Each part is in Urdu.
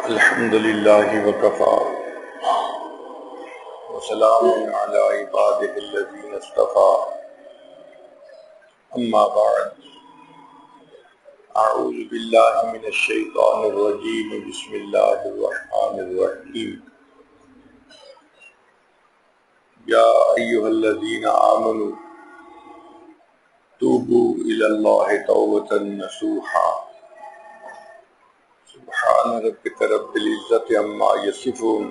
الحمد لله وكفى وسلام على عباده الذين اصطفى أما بعد أعوذ بالله من الشيطان الرجيم بسم الله الرحمن الرحيم يا أيها الذين آمنوا توبوا إلى الله توبة نصوحا سبحان ربك رب العزة عما يصفون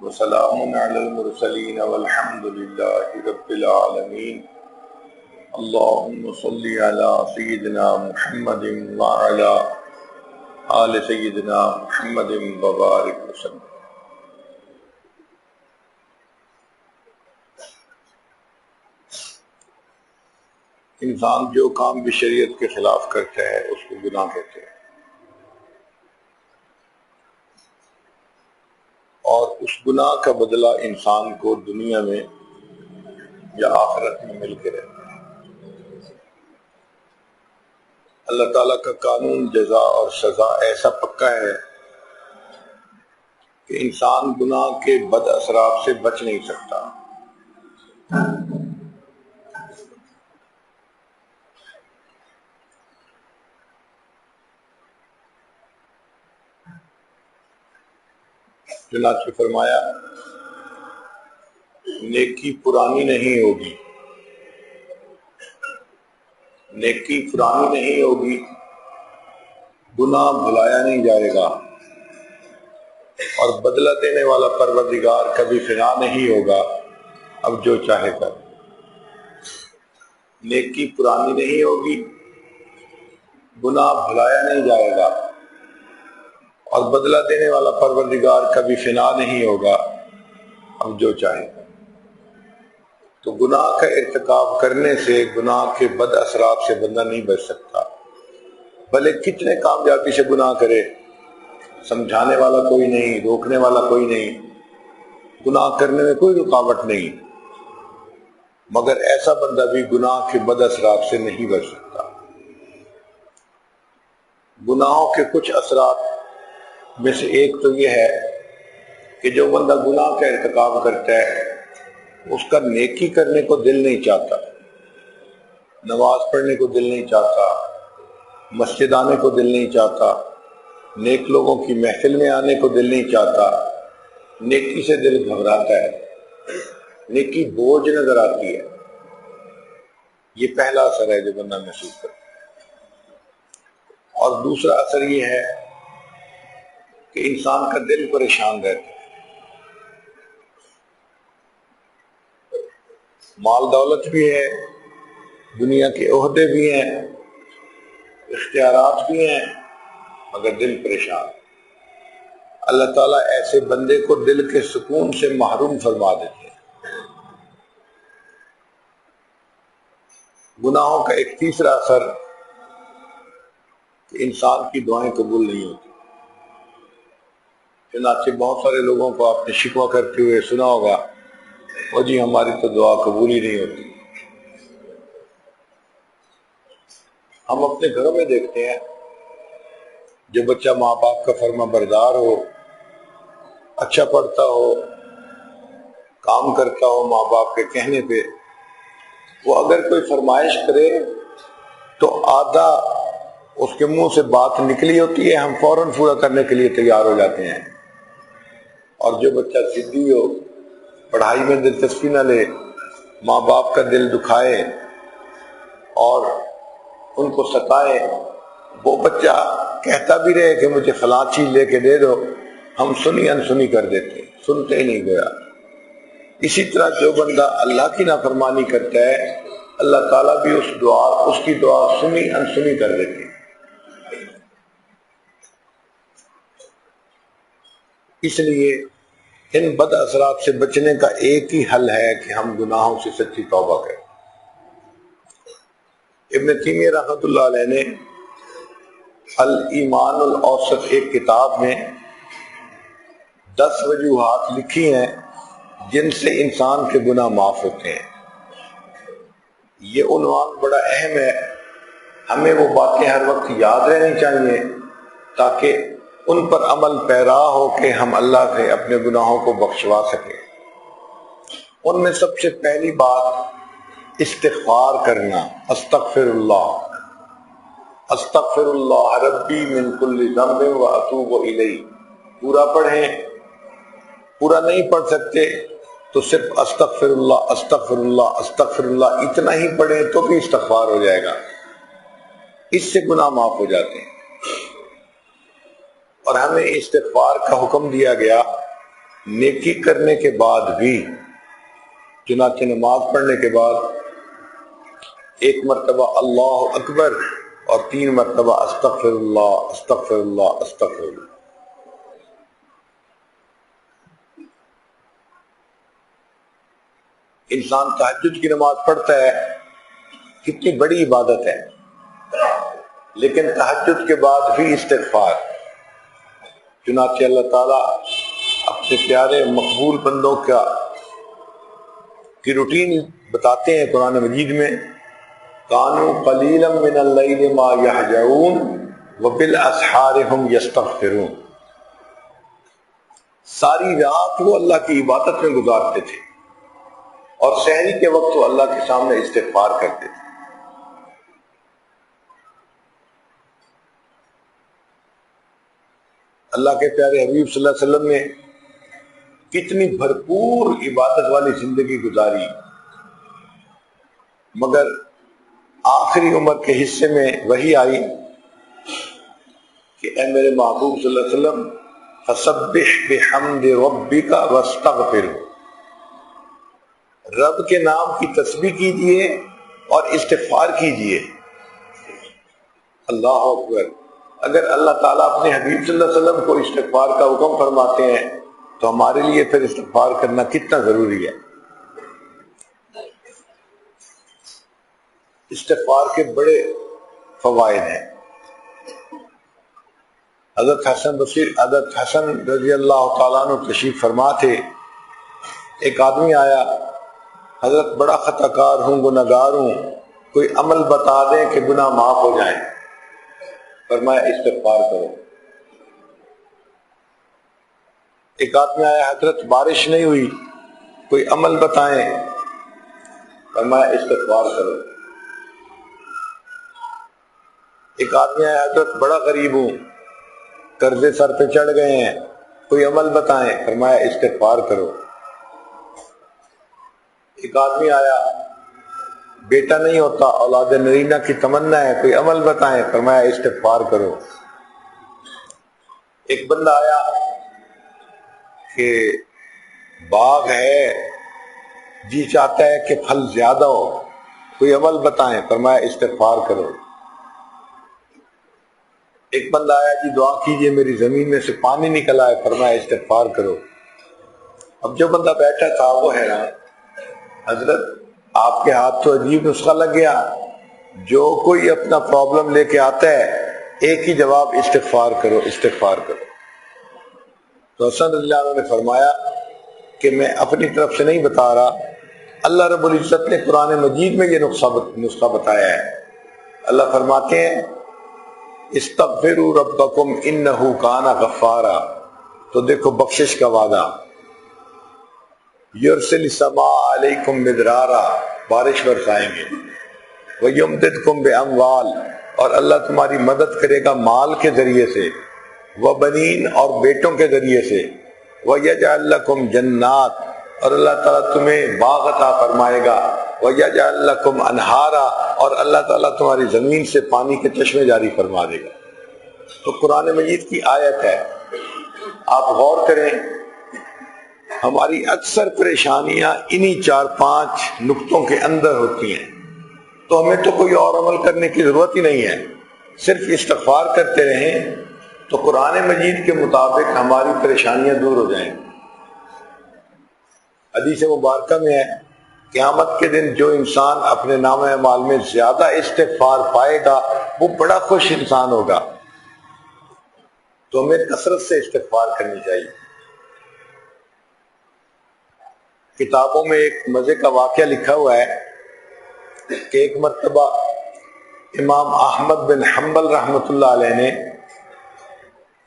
وسلام على المرسلين والحمد لله رب العالمين اللهم صل على سيدنا محمد وعلى آل سيدنا محمد وبارك وسلم. انسان جو کام بھی شریعت کے خلاف کرتا ہے اس کو گناہ کہتے ہیں، اور اس گناہ کا بدلہ انسان کو دنیا میں یا آخرت میں مل کے رہتا ہے۔ اللہ تعالیٰ کا قانون جزا اور سزا ایسا پکا ہے کہ انسان گناہ کے بد اثرات سے بچ نہیں سکتا۔ چنانچہ فرمایا نیکی پرانی نہیں ہوگی، نیکی پرانی نہیں ہوگی، گناہ بھلایا نہیں جائے گا، اور بدلہ دینے والا پروردگار کبھی فنا نہیں ہوگا، اب جو چاہے کر۔ نیکی پرانی نہیں ہوگی، گناہ بھلایا نہیں جائے گا، اور بدلہ دینے والا پروردگار کبھی فنا نہیں ہوگا، اب جو چاہے۔ تو گناہ کا ارتکاب کرنے سے، گناہ کے بد اثرات سے بندہ نہیں بچ سکتا، بھلے کتنے کامیابی سے گناہ کرے، سمجھانے والا کوئی نہیں، روکنے والا کوئی نہیں، گناہ کرنے میں کوئی رکاوٹ نہیں، مگر ایسا بندہ بھی گناہ کے بد اثرات سے نہیں بچ سکتا۔ گناہوں کے کچھ اثرات میں سے ایک تو یہ ہے کہ جو بندہ گناہ کا ارتکاب کرتا ہے اس کا نیکی کرنے کو دل نہیں چاہتا، نماز پڑھنے کو دل نہیں چاہتا، مسجد آنے کو دل نہیں چاہتا، نیک لوگوں کی محفل میں آنے کو دل نہیں چاہتا، نیکی سے دل گھبراتا ہے، نیکی بوجھ نظر آتی ہے۔ یہ پہلا اثر ہے جو بندہ محسوس کرتا ہے۔ اور دوسرا اثر یہ ہے کہ انسان کا دل پریشان رہتا ہے، مال دولت بھی ہے، دنیا کے عہدے بھی ہیں، اختیارات بھی ہیں، مگر دل پریشان۔ اللہ تعالیٰ ایسے بندے کو دل کے سکون سے محروم فرما دیتے ہیں۔ گناہوں کا ایک تیسرا اثر کہ انسان کی دعائیں قبول نہیں ہوتی۔ چنانچہ بہت سارے لوگوں کو آپ نے شکوہ کرتے ہوئے سنا ہوگا، وہ جی ہماری تو دعا قبول ہی نہیں ہوتی۔ ہم اپنے گھروں میں دیکھتے ہیں جو بچہ ماں باپ کا فرما بردار ہو، اچھا پڑھتا ہو، کام کرتا ہو ماں باپ کے کہنے پہ، وہ اگر کوئی فرمائش کرے تو آدھا اس کے منہ سے بات نکلی ہوتی ہے، ہم فوراً پورا کرنے کے لیے تیار ہو جاتے ہیں۔ اور جو بچہ ضدی ہو، پڑھائی میں دلچسپی نہ لے، ماں باپ کا دل دکھائے اور ان کو ستائے، وہ بچہ کہتا بھی رہے کہ مجھے فلاں چیز لے کے دے دو، ہم سنی انسنی کر دیتے، سنتے ہی نہیں گیا۔ اسی طرح جو بندہ اللہ کی نافرمانی کرتا ہے، اللہ تعالیٰ بھی اس کی دعا سنی انسنی کر دیتے ہیں۔ اس لیے ان بد اثرات سے بچنے کا ایک ہی حل ہے کہ ہم گناہوں سے سچی توبہ کریں۔ ابن تیمیہ رحمۃ اللہ علیہ نے الایمان الاوسط ایک کتاب میں 10 وجوہات لکھی ہیں جن سے انسان کے گناہ معاف ہوتے ہیں۔ یہ عنوان بڑا اہم ہے، ہمیں وہ باتیں ہر وقت یاد رہنی چاہیے تاکہ ان پر عمل پیرا ہو کہ ہم اللہ سے اپنے گناہوں کو بخشوا سکیں۔ ان میں سب سے پہلی بات استغفار کرنا، استغفر اللہ ربی من کل ذنب و اتوب الیہ۔ پورا پڑھیں، پورا نہیں پڑھ سکتے تو صرف استغفر اللہ استغفر اللہ استغفر اللہ اتنا ہی پڑھیں تو بھی استغفار ہو جائے گا، اس سے گناہ معاف ہو جاتے ہیں۔ اور ہمیں استغفار کا حکم دیا گیا نیکی کرنے کے بعد بھی، چنانچہ نماز پڑھنے کے بعد 1 مرتبہ اللہ اکبر اور 3 مرتبہ استغفر اللہ استغفر اللہ استغفر اللہ۔ انسان تہجد کی نماز پڑھتا ہے، کتنی بڑی عبادت ہے، لیکن تہجد کے بعد بھی استغفار۔ چنانچہ اللہ تعالیٰ اپنے پیارے مقبول بندوں کی روٹین بتاتے ہیں قرآن مجید میں، کانوا قلیلا من اللیل ما یہجعون وبالاسحار هم یستغفرون۔ ساری رات وہ اللہ کی عبادت میں گزارتے تھے اور سحری کے وقت وہ اللہ کے سامنے استغفار کرتے تھے۔ اللہ کے پیارے حبیب صلی اللہ علیہ وسلم نے کتنی بھرپور عبادت والی زندگی گزاری، مگر آخری عمر کے حصے میں وحی آئی کہ اے میرے محبوب صلی اللہ علیہ وسلم فسبح بحمد ربک واستغفر، رب کے نام کی تسبیح کیجئے اور استغفار کیجئے۔ اللہ اکبر! اگر اللہ تعالیٰ اپنے حبیب صلی اللہ علیہ وسلم کو استغفار کا حکم فرماتے ہیں تو ہمارے لیے پھر استغفار کرنا کتنا ضروری ہے۔ استغفار کے بڑے فوائد ہیں۔ حضرت حسن رضی اللہ تعالیٰ عنہ تشریف فرما تھے، ایک آدمی آیا، حضرت بڑا خطا کار ہوں، گناہگار ہوں، کوئی عمل بتا دیں کہ گناہ معاف ہو جائیں۔ فرمایا استغفار کرو۔ ایک آدمی آیا، حضرت بارش نہیں ہوئی، کوئی عمل بتائیں۔ فرمایا استغفار کرو۔ ایک آدمی آیا، حضرت بڑا غریب ہوں، قرضے سر پہ چڑھ گئے ہیں، کوئی عمل بتائیں۔ فرمایا استغفار کرو۔ ایک آدمی آیا، بیٹا نہیں ہوتا، اولاد نرینہ کی تمنا ہے، کوئی عمل بتائیں۔ فرمایا استغفار کرو۔ ایک بندہ آیا کہ باغ ہے، جی چاہتا ہے کہ پھل زیادہ ہو، کوئی عمل بتائیں۔ فرمایا استغفار کرو۔ ایک بندہ آیا، جی دعا کیجئے میری زمین میں سے پانی نکل آئے۔ فرمایا استغفار کرو۔ اب جو بندہ بیٹھا تھا وہ حیران، حضرت آپ کے ہاتھ تو عجیب نسخہ لگ گیا، جو کوئی اپنا پرابلم لے کے آتا ہے ایک ہی جواب، استغفار کرو استغفار کرو۔ تو حسن رضی اللہ عنہ نے فرمایا کہ میں اپنی طرف سے نہیں بتا رہا، اللہ رب العزت نے قرآن مجید میں یہ نسخہ بتایا ہے۔ اللہ فرماتے ہیں استغفروا ربکم انہ کان غفارا، تو دیکھو بخشش کا وعدہ، یرسل السماء علیکم مدرارا، بارش برسائیں گے، ویمددکم باموال، اور اللہ تمہاری مدد کرے گا مال کے ذریعے سے، وبنین، اور بیٹوں کے ذریعے سے، ویجعل لکم جنات، اور اللہ تعالیٰ تمہیں باغ عطا فرمائے گا، ویجعل لکم انہارا، اور اللہ تعالیٰ تمہاری زمین سے پانی کے چشمے جاری فرما دے گا۔ تو قرآن مجید کی آیت ہے، آپ غور کریں، ہماری اکثر پریشانیاں انہی 4-5 نقطوں کے اندر ہوتی ہیں، تو ہمیں تو کوئی اور عمل کرنے کی ضرورت ہی نہیں ہے، صرف استغفار کرتے رہیں تو قرآن مجید کے مطابق ہماری پریشانیاں دور ہو جائیں۔ حدیث مبارکہ میں ہے، قیامت کے دن جو انسان اپنے نامہ اعمال میں زیادہ استغفار پائے گا وہ بڑا خوش انسان ہوگا۔ تو ہمیں کثرت سے استغفار کرنی چاہیے۔ کتابوں میں ایک مزے کا واقعہ لکھا ہوا ہے کہ ایک مرتبہ امام احمد بن حنبل رحمۃ اللہ علیہ نے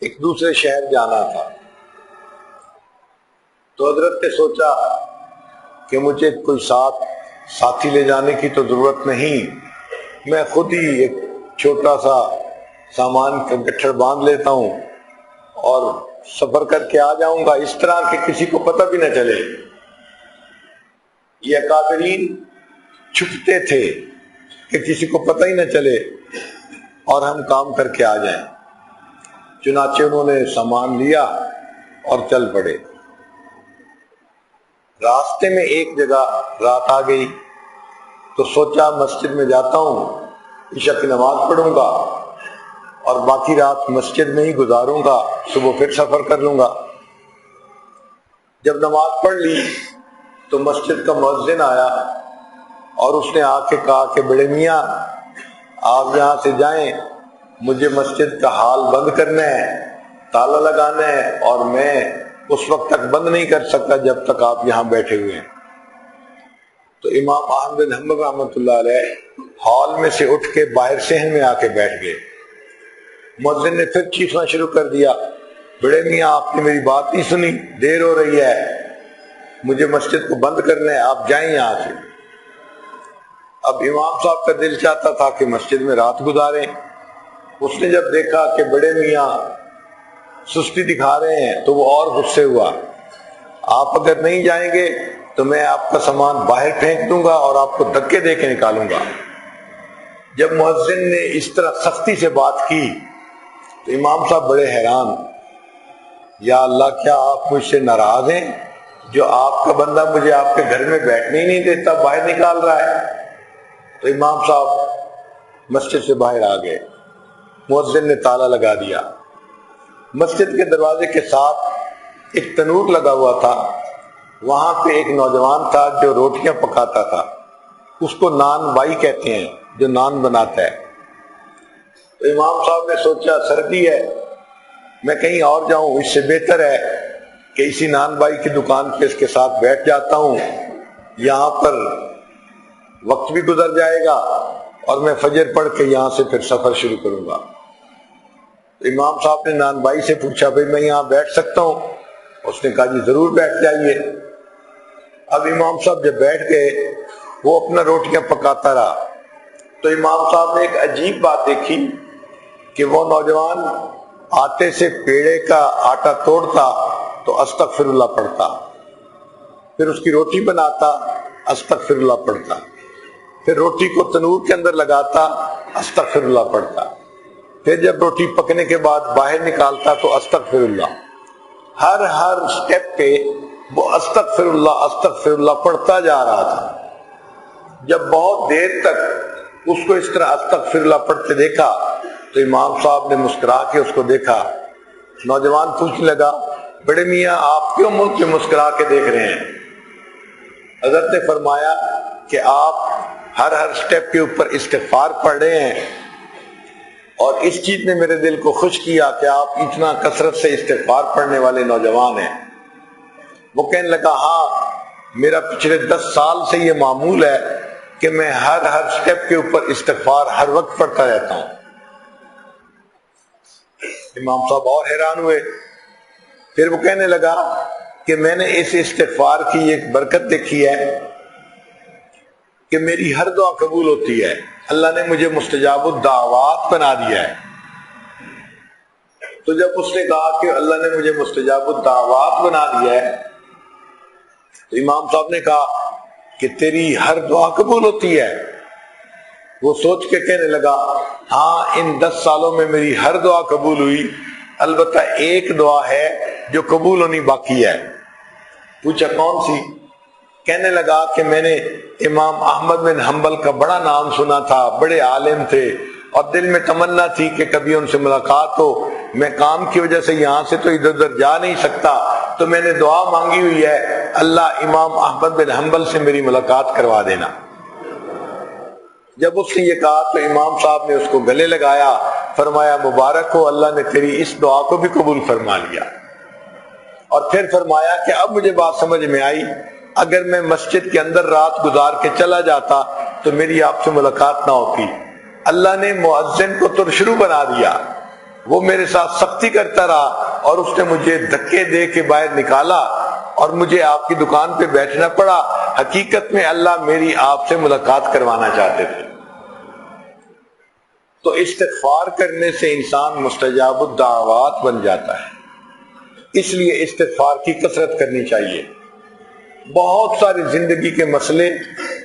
ایک دوسرے شہر جانا تھا، تو حضرت نے سوچا کہ مجھے کوئی ساتھی لے جانے کی تو ضرورت نہیں، میں خود ہی ایک چھوٹا سا سامان کا گٹھڑ باندھ لیتا ہوں اور سفر کر کے آ جاؤں گا، اس طرح کہ کسی کو پتہ بھی نہ چلے۔ یہ اکابرین چھپتے تھے کہ کسی کو پتہ ہی نہ چلے اور ہم کام کر کے آ جائیں۔ چنانچہ انہوں نے سامان لیا اور چل پڑے۔ راستے میں ایک جگہ رات آ گئی تو سوچا مسجد میں جاتا ہوں، عشاء کی نماز پڑھوں گا اور باقی رات مسجد میں ہی گزاروں گا، صبح پھر سفر کر لوں گا۔ جب نماز پڑھ لی تو مسجد کا مؤذن آیا اور اس نے آ کے کہا کہ بڑے میاں آپ یہاں سے جائیں، مجھے مسجد کا حال بند کرنا ہے، تالا لگانا ہے، اور میں اس وقت تک بند نہیں کر سکتا جب تک آپ یہاں بیٹھے ہوئے ہیں۔ تو امام احمد بن حنبل رحمۃ اللہ علیہ ہال میں سے اٹھ کے باہر صحن میں آ کے بیٹھ گئے۔ مؤذن نے پھر چیخنا شروع کر دیا، بڑے میاں آپ نے میری بات نہیں سنی، دیر ہو رہی ہے، مجھے مسجد کو بند کرنا ہے، آپ جائیں یہاں سے۔ اب امام صاحب کا دل چاہتا تھا کہ مسجد میں رات گزاریں۔ اس نے جب دیکھا کہ بڑے میاں سستی دکھا رہے ہیں تو وہ اور غصے ہوا، آپ اگر نہیں جائیں گے تو میں آپ کا سامان باہر پھینک دوں گا اور آپ کو دھکے دے کے نکالوں گا۔ جب مؤذن نے اس طرح سختی سے بات کی تو امام صاحب بڑے حیران، یا اللہ کیا آپ مجھ سے ناراض ہیں جو آپ کا بندہ مجھے آپ کے گھر میں بیٹھنے ہی نہیں دیتا، باہر نکال رہا ہے؟ تو امام صاحب مسجد سے باہر آ گئے، مؤذن نے تالا لگا دیا۔ مسجد کے دروازے کے ساتھ ایک تنور لگا ہوا تھا، وہاں پہ ایک نوجوان تھا جو روٹیاں پکاتا تھا، اس کو نان بائی کہتے ہیں، جو نان بناتا ہے۔ تو امام صاحب نے سوچا سردی ہے، میں کہیں اور جاؤں، اس سے بہتر ہے کہ اسی نان بائی کی دکان پہ اس کے ساتھ بیٹھ جاتا ہوں، یہاں پر وقت بھی گزر جائے گا اور میں فجر پڑھ کے یہاں سے پھر سفر شروع کروں گا۔ تو امام صاحب نے نان بائی سے پوچھا، بھائی میں یہاں بیٹھ سکتا ہوں؟ اس نے کہا جی ضرور بیٹھ جائیے۔ اب امام صاحب جب بیٹھ گئے وہ اپنا روٹیاں پکاتا رہا، تو امام صاحب نے ایک عجیب بات دیکھی کہ وہ نوجوان آٹے سے پیڑے کا آٹا توڑتا تو استغفر اللہ پڑھتا، پھر اس کی روٹی بناتا، استغفر اللہ پڑھتا، پھر روٹی کو تنور کے اندر لگاتا، استغفر اللہ پڑھتا، پھر جب روٹی پکنے کے بعد باہر نکالتا تو استغفر اللہ۔ ہر سٹیپ پہ وہ استغفر اللہ پڑھتا جا رہا تھا۔ جب بہت دیر تک اس کو اس طرح استغفر اللہ پڑھتے دیکھا تو امام صاحب نے مسکرا کے اس کو دیکھا۔ نوجوان پوچھنے لگا، بڑے میاں آپ کیوں منہ پہ مسکرا کے دیکھ رہے ہیں؟ حضرت نے فرمایا کہ آپ ہر سٹیپ کے اوپر استغفار پڑھ رہے ہیں، اور اس چیز نے میرے دل کو خوش کیا کہ آپ اتنا کثرت سے استغفار پڑھنے والے نوجوان ہیں۔ وہ کہنے لگا، ہاں میرا پچھلے 10 سال سے یہ معمول ہے کہ میں ہر سٹیپ کے اوپر استغفار ہر وقت پڑھتا رہتا ہوں۔ امام صاحب اور حیران ہوئے۔ پھر وہ کہنے لگا کہ میں نے اس استغفار کی ایک برکت دیکھی ہے کہ میری ہر دعا قبول ہوتی ہے، اللہ نے مجھے مستجاب الدعوات بنا دیا ہے۔ تو جب اس نے کہا کہ اللہ نے مجھے مستجاب الدعوات بنا دیا ہے تو امام صاحب نے کہا کہ تیری ہر دعا قبول ہوتی ہے؟ وہ سوچ کے کہنے لگا، ہاں ان 10 سالوں میں میری ہر دعا قبول ہوئی، البتہ ایک دعا ہے جو قبول ہونی باقی ہے۔ پوچھا کون سی؟ کہنے لگا کہ میں نے امام احمد بن حنبل کا بڑا نام سنا تھا، بڑے عالم تھے، اور دل میں تمنا تھی کہ کبھی ان سے ملاقات ہو، میں کام کی وجہ سے یہاں سے تو ادھر ادھر جا نہیں سکتا، تو میں نے دعا مانگی ہوئی ہے، اللہ امام احمد بن حنبل سے میری ملاقات کروا دینا۔ جب اس نے یہ کہا تو امام صاحب نے اس کو گلے لگایا، فرمایا مبارک ہو، اللہ نے تیری اس دعا کو بھی قبول فرما لیا۔ اور پھر فرمایا کہ اب مجھے بات سمجھ میں آئی، اگر میں مسجد کے اندر رات گزار کے چلا جاتا تو میری آپ سے ملاقات نہ ہوتی۔ اللہ نے مؤذن کو ترشرو بنا دیا وہ میرے ساتھ سختی کرتا رہا اور اس نے مجھے دھکے دے کے باہر نکالا اور مجھے آپ کی دکان پہ بیٹھنا پڑا، حقیقت میں اللہ میری آپ سے ملاقات کروانا چاہتے تھے۔ تو استغفار کرنے سے انسان مستجاب الدعوات بن جاتا ہے، اس لیے استغفار کی کثرت کرنی چاہیے۔ بہت سارے زندگی کے مسئلے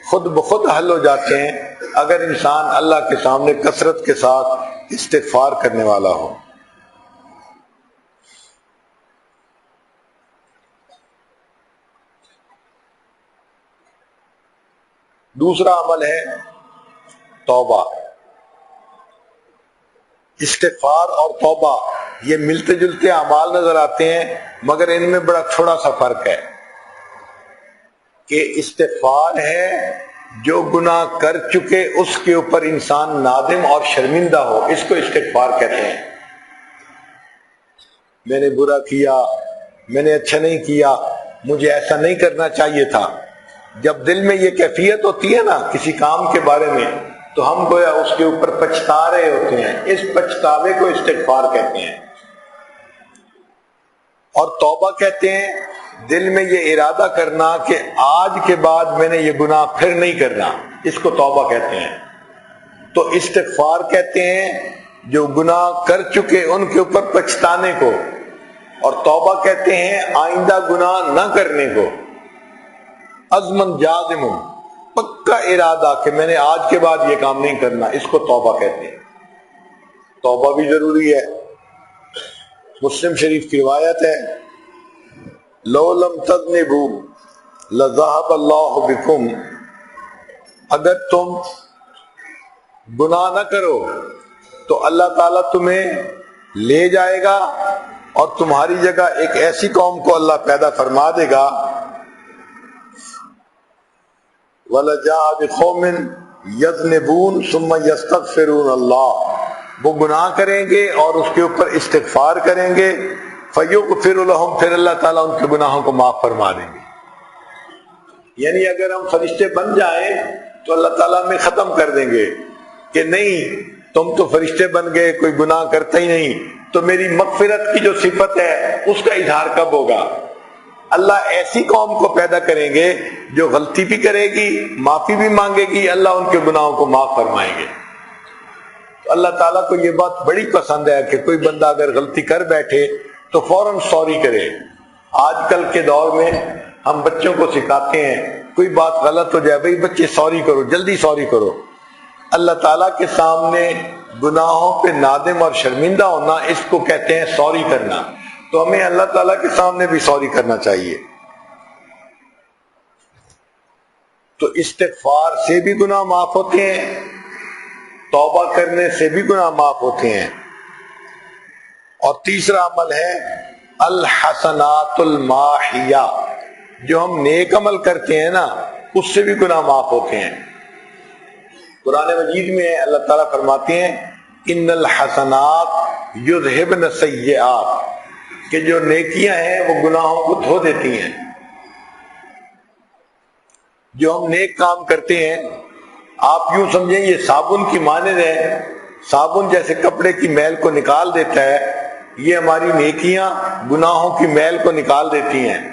خود بخود حل ہو جاتے ہیں اگر انسان اللہ کے سامنے کثرت کے ساتھ استغفار کرنے والا ہو۔ دوسرا عمل ہے توبہ۔ استغفار اور توبہ یہ ملتے جلتے اعمال نظر آتے ہیں، مگر ان میں بڑا تھوڑا سا فرق ہے کہ استغفار ہے جو گناہ کر چکے اس کے اوپر انسان نادم اور شرمندہ ہو، اس کو استغفار کہتے ہیں۔ میں نے برا کیا، میں نے اچھا نہیں کیا، مجھے ایسا نہیں کرنا چاہیے تھا۔ جب دل میں یہ کیفیت ہوتی ہے نا کسی کام کے بارے میں، تو ہم گویا اس کے اوپر پچھتا رہے ہوتے ہیں، اس پچھتاوے کو استغفار کہتے ہیں۔ اور توبہ کہتے ہیں دل میں یہ ارادہ کرنا کہ آج کے بعد میں نے یہ گناہ پھر نہیں کرنا، اس کو توبہ کہتے ہیں۔ تو استغفار کہتے ہیں جو گناہ کر چکے ان کے اوپر پچھتانے کو، اور توبہ کہتے ہیں آئندہ گناہ نہ کرنے کو۔ عزم جازم، پکا ارادہ کہ میں نے آج کے بعد یہ کام نہیں کرنا، اس کو توبہ کہتے ہیں۔ توبہ بھی ضروری ہے۔ مسلم شریف کی روایت ہے، لو لم تذنبوا لذهب اللہ بکم، اگر تم گناہ نہ کرو تو اللہ تعالیٰ تمہیں لے جائے گا اور تمہاری جگہ ایک ایسی قوم کو اللہ پیدا فرما دے گا، وَلَجَاءَ بِقَوْمٍ يَذْنِبُونَ ثُمَّ يَسْتَغْفِرُونَ اللَّهَ، وہ گناہ کریں گے اور اس کے اوپر استغفار کریں گے، فَيُغْفِرُ لَهُمْ، پھر اللہ تعالیٰ ان کے گناہوں کو معاف فرما دیں گے۔ یعنی اگر ہم فرشتے بن جائیں تو اللہ تعالیٰ ہمیں ختم کر دیں گے کہ نہیں تم تو فرشتے بن گئے، کوئی گناہ کرتا ہی نہیں، تو میری مغفرت کی جو صفت ہے اس کا اظہار کب ہوگا؟ اللہ ایسی قوم کو پیدا کریں گے جو غلطی بھی کرے گی، معافی بھی مانگے گی، اللہ ان کے گناہوں کو معاف فرمائیں گے۔ تو اللہ تعالیٰ کو یہ بات بڑی پسند ہے کہ کوئی بندہ اگر غلطی کر بیٹھے تو فوراً سوری کرے۔ آج کل کے دور میں ہم بچوں کو سکھاتے ہیں کوئی بات غلط ہو جائے، بھئی بچے سوری کرو، جلدی سوری کرو۔ اللہ تعالیٰ کے سامنے گناہوں پہ نادم اور شرمندہ ہونا، اس کو کہتے ہیں سوری کرنا۔ تو ہمیں اللہ تعالیٰ کے سامنے بھی سوری کرنا چاہیے۔ تو استغفار سے بھی گناہ معاف ہوتے ہیں، توبہ کرنے سے بھی گناہ معاف ہوتے ہیں۔ اور تیسرا عمل ہے الحسنات الماحیہ، جو ہم نیک عمل کرتے ہیں نا اس سے بھی گناہ معاف ہوتے ہیں۔ قرآن مجید میں اللہ تعالیٰ فرماتے ہیں ان الحسنات یذہبن السیئات، کہ جو نیکیاں ہیں وہ گناہوں کو دھو دیتی ہیں۔ جو ہم نیک کام کرتے ہیں، آپ یوں سمجھیں یہ صابن کی مانند ہے، صابن جیسے کپڑے کی میل کو نکال دیتا ہے، یہ ہماری نیکیاں گناہوں کی میل کو نکال دیتی ہیں۔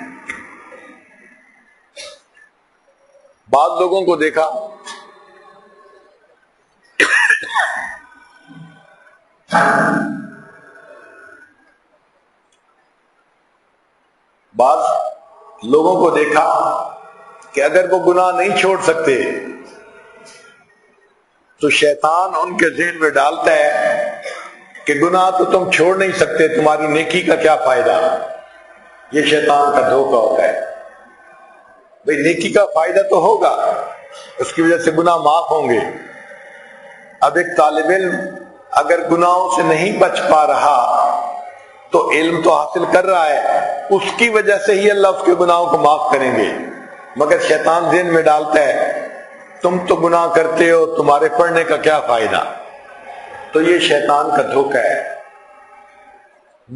بعض لوگوں کو دیکھا کہ اگر وہ گناہ نہیں چھوڑ سکتے تو شیطان ان کے ذہن میں ڈالتا ہے کہ گناہ تو تم چھوڑ نہیں سکتے، تمہاری نیکی کا کیا فائدہ۔ یہ شیطان کا دھوکہ ہوتا ہے۔ بھئی نیکی کا فائدہ تو ہوگا، اس کی وجہ سے گناہ معاف ہوں گے۔ اب ایک طالب علم اگر گناہوں سے نہیں بچ پا رہا تو علم تو حاصل کر رہا ہے، اس کی وجہ سے ہی اللہ اس کے گناہوں کو معاف کریں گے، مگر شیطان ذہن میں ڈالتا ہے تم تو گناہ کرتے ہو، تمہارے پڑھنے کا کیا فائدہ۔ تو یہ شیطان کا دھوکہ ہے۔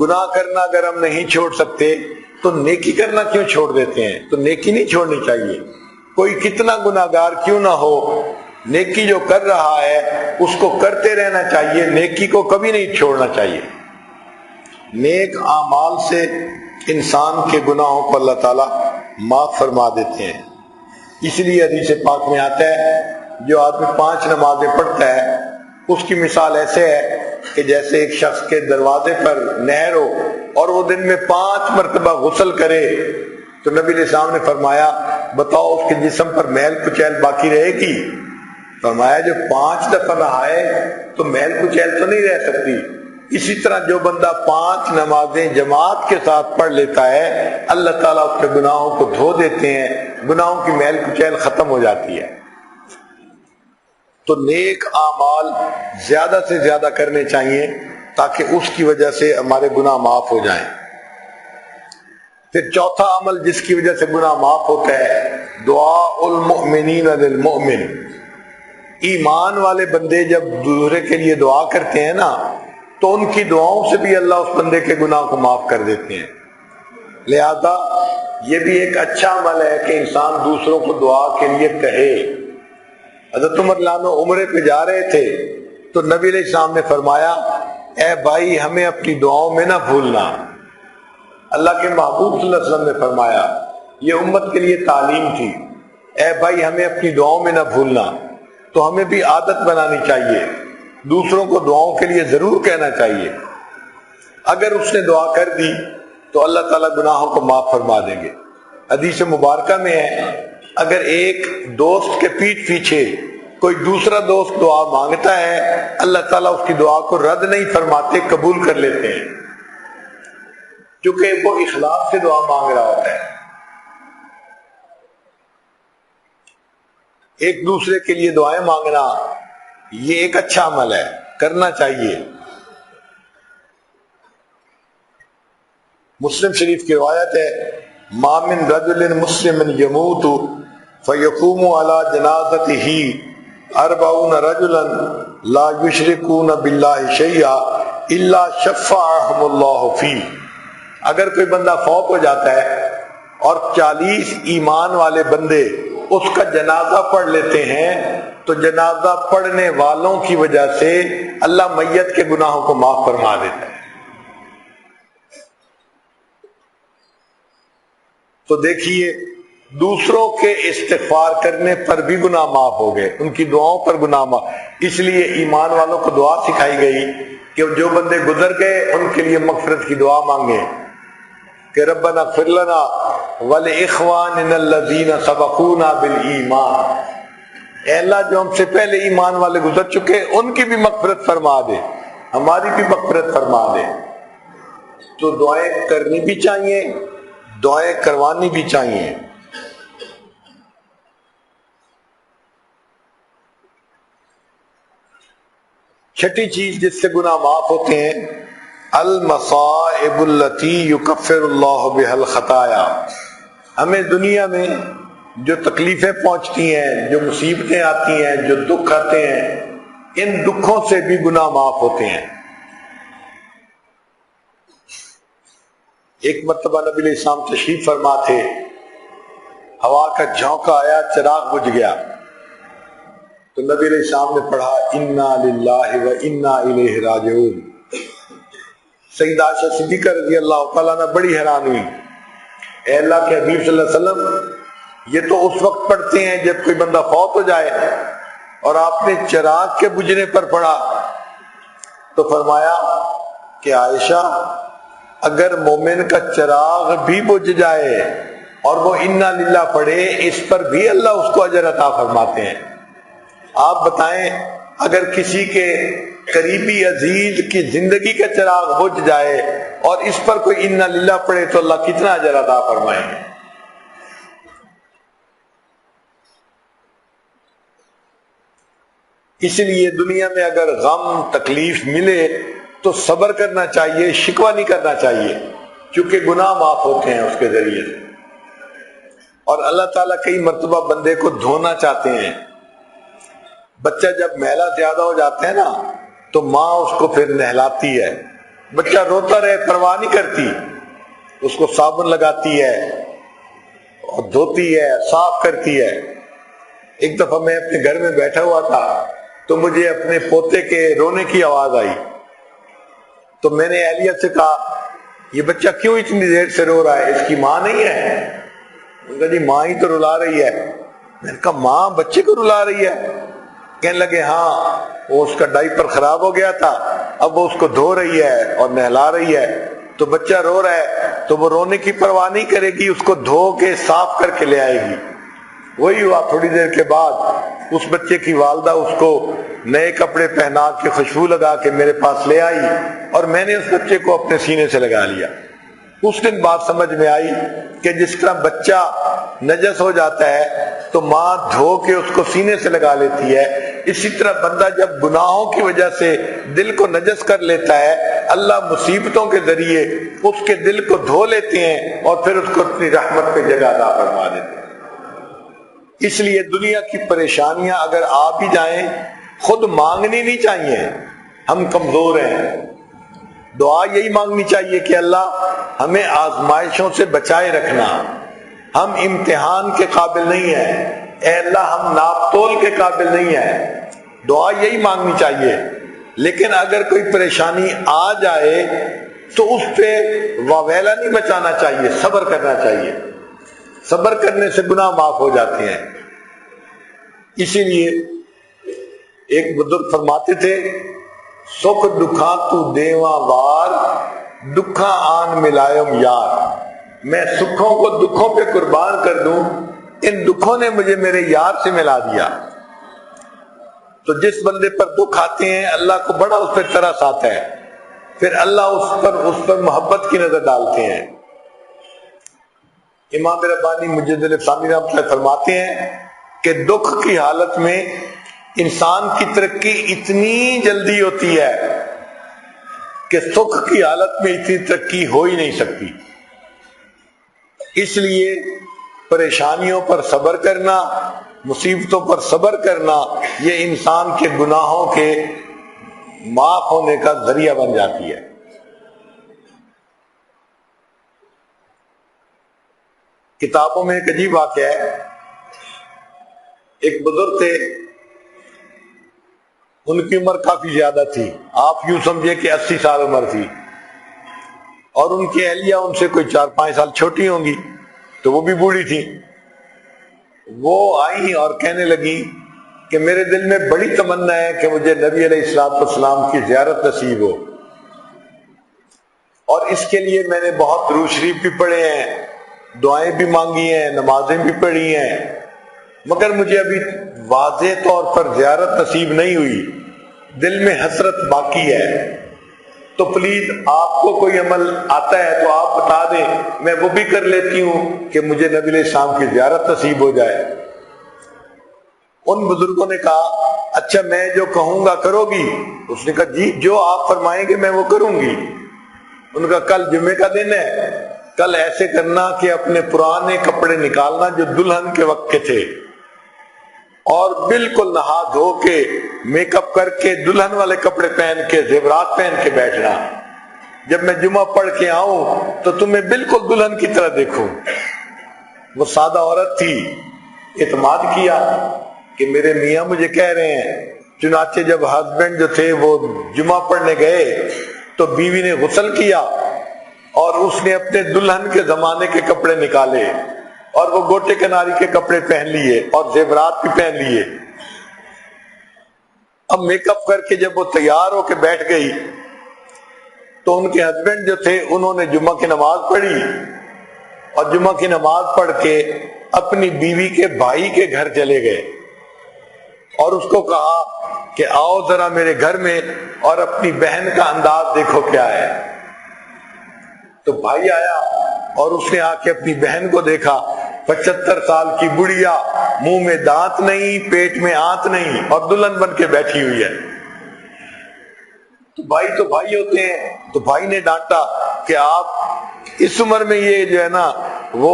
گناہ کرنا اگر ہم نہیں چھوڑ سکتے تو نیکی کرنا کیوں چھوڑ دیتے ہیں؟ تو نیکی نہیں چھوڑنی چاہیے، کوئی کتنا گناہگار کیوں نہ ہو، نیکی جو کر رہا ہے اس کو کرتے رہنا چاہیے، نیکی کو کبھی نہیں چھوڑنا چاہیے۔ نیک اعمال سے انسان کے گناہوں کو اللہ تعالیٰ معاف فرما دیتے ہیں۔ اس لیے حدیث پاک میں آتا ہے جو آدمی 5 نمازیں پڑھتا ہے اس کی مثال ایسے ہے کہ جیسے ایک شخص کے دروازے پر نہر ہو اور وہ دن میں 5 مرتبہ غسل کرے، تو نبی علیہ السلام نے فرمایا بتاؤ اس کے جسم پر میل کچیل باقی رہے گی؟ فرمایا جو 5 دفعہ نہائے تو میل کچیل تو نہیں رہ سکتی۔ اسی طرح جو بندہ 5 نمازیں جماعت کے ساتھ پڑھ لیتا ہے اللہ تعالیٰ اس کے گناہوں کو دھو دیتے ہیں، گناہوں کی میل کچیل ختم ہو جاتی ہے۔ تو نیک اعمال زیادہ سے زیادہ کرنے چاہیے تاکہ اس کی وجہ سے ہمارے گناہ معاف ہو جائیں۔ پھر چوتھا عمل جس کی وجہ سے گناہ معاف ہوتا ہے دعاء المؤمنین للمؤمن۔ ایمان والے بندے جب دوسرے کے لیے دعا کرتے ہیں نا تو ان کی دعاؤں سے بھی اللہ اس بندے کے گناہ کو معاف کر دیتے ہیں۔ لہذا یہ بھی ایک اچھا عمل ہے کہ انسان دوسروں کو دعا کے لیے کہے۔ حضرت عمر لانو عمرے پہ جا رہے تھے تو نبی علیہ السلام نے فرمایا اے بھائی ہمیں اپنی دعاؤں میں نہ بھولنا۔ اللہ کے محبوب صلی اللہ علیہ وسلم نے فرمایا، یہ امت کے لیے تعلیم تھی، اے بھائی ہمیں اپنی دعاؤں میں نہ بھولنا۔ تو ہمیں بھی عادت بنانی چاہیے، دوسروں کو دعاؤں کے لیے ضرور کہنا چاہیے۔ اگر اس نے دعا کر دی تو اللہ تعالیٰ گناہوں کو معاف فرما دیں گے۔ حدیث مبارکہ میں ہے اگر ایک دوست کے پیٹھ پیچھے کوئی دوسرا دوست دعا مانگتا ہے اللہ تعالیٰ اس کی دعا کو رد نہیں فرماتے، قبول کر لیتے ہیں، کیونکہ وہ اخلاص سے دعا مانگ رہا ہوتا ہے۔ ایک دوسرے کے لیے دعائیں مانگنا یہ ایک اچھا عمل ہے، کرنا چاہیے۔ مسلم شریف کی روایت ہے ما من رجل مسلم یموت فیقوم علی جنازتہ 40 رجلا لا یشرکون باللہ شیئا الا شفعهم اللہ فیہ۔ اگر کوئی بندہ فوت ہو جاتا ہے اور 40 ایمان والے بندے اس کا جنازہ پڑھ لیتے ہیں تو جنازہ پڑھنے والوں کی وجہ سے اللہ میت کے گناہوں کو معاف فرما دیتا ہے۔ تو دیکھیے دوسروں کے استغفار کرنے پر بھی گناہ معاف ہو گئے، ان کی دعاؤں پر گناہ معاف۔ اس لیے ایمان والوں کو دعا سکھائی گئی کہ جو بندے گزر گئے ان کے لیے مغفرت کی دعا مانگیں کہ ربنا اغفر لنا ولاخواننا الذین سبقونا بالایمان۔ اے اللہ جو ہم سے پہلے ایمان والے گزر چکے ان کی بھی مغفرت فرما دے، ہماری بھی مغفرت فرما دے۔ تو دعائیں کرنی بھی چاہیے، دعائیں کروانی بھی چاہیے۔ چھٹی چیز جس سے گناہ معاف ہوتے ہیں المصائب التی یکفر اللہ بها الخطایا۔ ہمیں دنیا میں جو تکلیفیں پہنچتی ہیں، جو مصیبتیں آتی ہیں، جو دکھ آتے ہیں، ان دکھوں سے بھی گناہ معاف ہوتے ہیں۔ ایک مرتبہ نبی علیہ السلام تشریف فرما تھے، ہوا کا جھونکا آیا، چراغ بجھ گیا، تو نبی علیہ السلام نے پڑھا انا للہ و انا الیہ راجعون۔ سیدہ عائشہ صدیقہ رضی اللہ تعالیٰ نے بڑی حیران ہوئی، اے اللہ کے حبیب صلی اللہ علیہ وسلم یہ تو اس وقت پڑھتے ہیں جب کوئی بندہ فوت ہو جائے، اور آپ نے چراغ کے بجھنے پر پڑھا۔ تو فرمایا کہ عائشہ اگر مومن کا چراغ بھی بجھ جائے اور وہ انا للہ پڑھے اس پر بھی اللہ اس کو اجر عطا فرماتے ہیں۔ آپ بتائیں اگر کسی کے قریبی عزیز کی زندگی کا چراغ بجھ جائے اور اس پر کوئی انا للہ پڑھے تو اللہ کتنا اجر عطا فرمائیں گے۔ اس لیے دنیا میں اگر غم تکلیف ملے تو صبر کرنا چاہیے، شکوہ نہیں کرنا چاہیے، کیونکہ گناہ معاف ہوتے ہیں اس کے ذریعے سے۔ اور اللہ تعالیٰ کئی مرتبہ بندے کو دھونا چاہتے ہیں۔ بچہ جب میلا زیادہ ہو جاتا ہے نا تو ماں اس کو پھر نہلاتی ہے، بچہ روتا رہے پرواہ نہیں کرتی، اس کو صابن لگاتی ہے اور دھوتی ہے، صاف کرتی ہے۔ ایک دفعہ میں اپنے گھر میں بیٹھا ہوا تھا تو مجھے اپنے پوتے کے رونے کی آواز آئی، تو میں نے اہلیہ سے کہا یہ بچہ کیوں اتنی دیر سے رو رہا ہے؟ اس کی ماں نہیں ہے؟ ان کا جی ماں ہی تو رلا رہی ہے۔ میں نے کہا ماں بچے کو رلا رہی ہے؟ کہنے لگے ہاں، وہ اس کا ڈائپر خراب ہو گیا تھا، اب وہ اس کو دھو رہی ہے اور نہلا رہی ہے، تو بچہ رو رہا ہے تو وہ رونے کی پرواہ نہیں کرے گی، اس کو دھو کے صاف کر کے لے آئے گی۔ وہی ہوا، تھوڑی دیر کے بعد اس بچے کی والدہ اس کو نئے کپڑے پہنا کے خوشبو لگا کے میرے پاس لے آئی، اور میں نے اس بچے کو اپنے سینے سے لگا لیا۔ اس دن بات سمجھ میں آئی کہ جس طرح بچہ نجس ہو جاتا ہے تو ماں دھو کے اس کو سینے سے لگا لیتی ہے، اسی طرح بندہ جب گناہوں کی وجہ سے دل کو نجس کر لیتا ہے، اللہ مصیبتوں کے ذریعے اس کے دل کو دھو لیتے ہیں اور پھر اس کو اپنی رحمت پہ جگہ عطا فرما دیتے ہیں۔ اس لیے دنیا کی پریشانیاں اگر آ بھی جائیں خود مانگنی نہیں چاہیے، ہم کمزور ہیں، دعا یہی مانگنی چاہیے کہ اللہ ہمیں آزمائشوں سے بچائے رکھنا، ہم امتحان کے قابل نہیں ہیں، اے اللہ ہم ناپ تول کے قابل نہیں ہیں، دعا یہی مانگنی چاہیے۔ لیکن اگر کوئی پریشانی آ جائے تو اس پہ واویلا نہیں مچانا چاہیے، صبر کرنا چاہیے، صبر کرنے سے گناہ معاف ہو جاتے ہیں۔ اسی لیے ایک بزرگ فرماتے تھے، سکھ دکھا تو دیواں وار، دکھا آن ملائم یار۔ میں سکھوں کو دکھوں پہ قربان کر دوں، ان دکھوں نے مجھے میرے یار سے ملا دیا۔ تو جس بندے پر دکھ آتے ہیں اللہ کو بڑا اس پہ ترس آتا ہے، پھر اللہ اس پر محبت کی نظر ڈالتے ہیں۔ امام ربانی مجد الفسانی رحمۃ اللہ فرماتے ہیں کہ دکھ کی حالت میں انسان کی ترقی اتنی جلدی ہوتی ہے کہ سکھ کی حالت میں اتنی ترقی ہو ہی نہیں سکتی۔ اس لیے پریشانیوں پر صبر کرنا، مصیبتوں پر صبر کرنا، یہ انسان کے گناہوں کے معاف ہونے کا ذریعہ بن جاتی ہے۔ کتابوں میں ایک عجیب واقعہ ہے، ایک بزرگ تھے، ان کی عمر کافی زیادہ تھی، آپ یوں سمجھے کہ 80 سال عمر تھی، اور ان کی اہلیہ ان سے کوئی 4-5 سال چھوٹی ہوں گی، تو وہ بھی بوڑھی تھی۔ وہ آئیں اور کہنے لگی کہ میرے دل میں بڑی تمنا ہے کہ مجھے نبی علیہ الصلوۃ والسلام کی زیارت نصیب ہو، اور اس کے لیے میں نے بہت درود شریف بھی پڑھے ہیں، دعائیں بھی مانگی ہیں، نمازیں بھی پڑھی ہیں، مگر مجھے ابھی واضح طور پر زیارت نصیب نہیں ہوئی، دل میں حسرت باقی ہے، تو پلیز آپ کو کوئی عمل آتا ہے تو آپ بتا دیں، میں وہ بھی کر لیتی ہوں کہ مجھے نبی علیہ السلام کی زیارت نصیب ہو جائے۔ ان بزرگوں نے کہا اچھا میں جو کہوں گا کرو گی؟ اس نے کہا جی جو آپ فرمائیں گے میں وہ کروں گی۔ ان کا کل جمعے کا دن ہے، کل ایسے کرنا کہ اپنے پرانے کپڑے نکالنا جو دلہن کے وقت کے تھے، اور بالکل نہا دھو کے میک اپ کر کے دلہن والے کپڑے پہن کے زیورات پہن کے بیٹھنا، جب میں جمعہ پڑھ کے آؤں تو تمہیں بالکل دلہن کی طرح دیکھوں۔ وہ سادہ عورت تھی، اعتماد کیا کہ میرے میاں مجھے کہہ رہے ہیں۔ چنانچہ جب ہسبینڈ جو تھے وہ جمعہ پڑھنے گئے تو بیوی نے غسل کیا اور اس نے اپنے دلہن کے زمانے کے کپڑے نکالے اور وہ گوٹے کناری کے کپڑے پہن لیے اور زیورات بھی پہن لیے۔ اب میک اپ کر کے جب وہ تیار ہو کے بیٹھ گئی تو ان کے ہسبینڈ جو تھے انہوں نے جمعہ کی نماز پڑھی، اور جمعہ کی نماز پڑھ کے اپنی بیوی کے بھائی کے گھر چلے گئے اور اس کو کہا کہ آؤ ذرا میرے گھر میں اور اپنی بہن کا انداز دیکھو کیا ہے۔ تو بھائی آیا اور اس نے آ کے اپنی بہن کو دیکھا، 75 سال کی بڑھیا، منہ میں دانت نہیں، پیٹ میں آنت نہیں، اور دلہن بن کے بیٹھی ہوئی ہے۔ تو بھائی ہوتے ہیں، تو بھائی نے ڈانٹا کہ آپ اس عمر میں یہ جو ہے نا وہ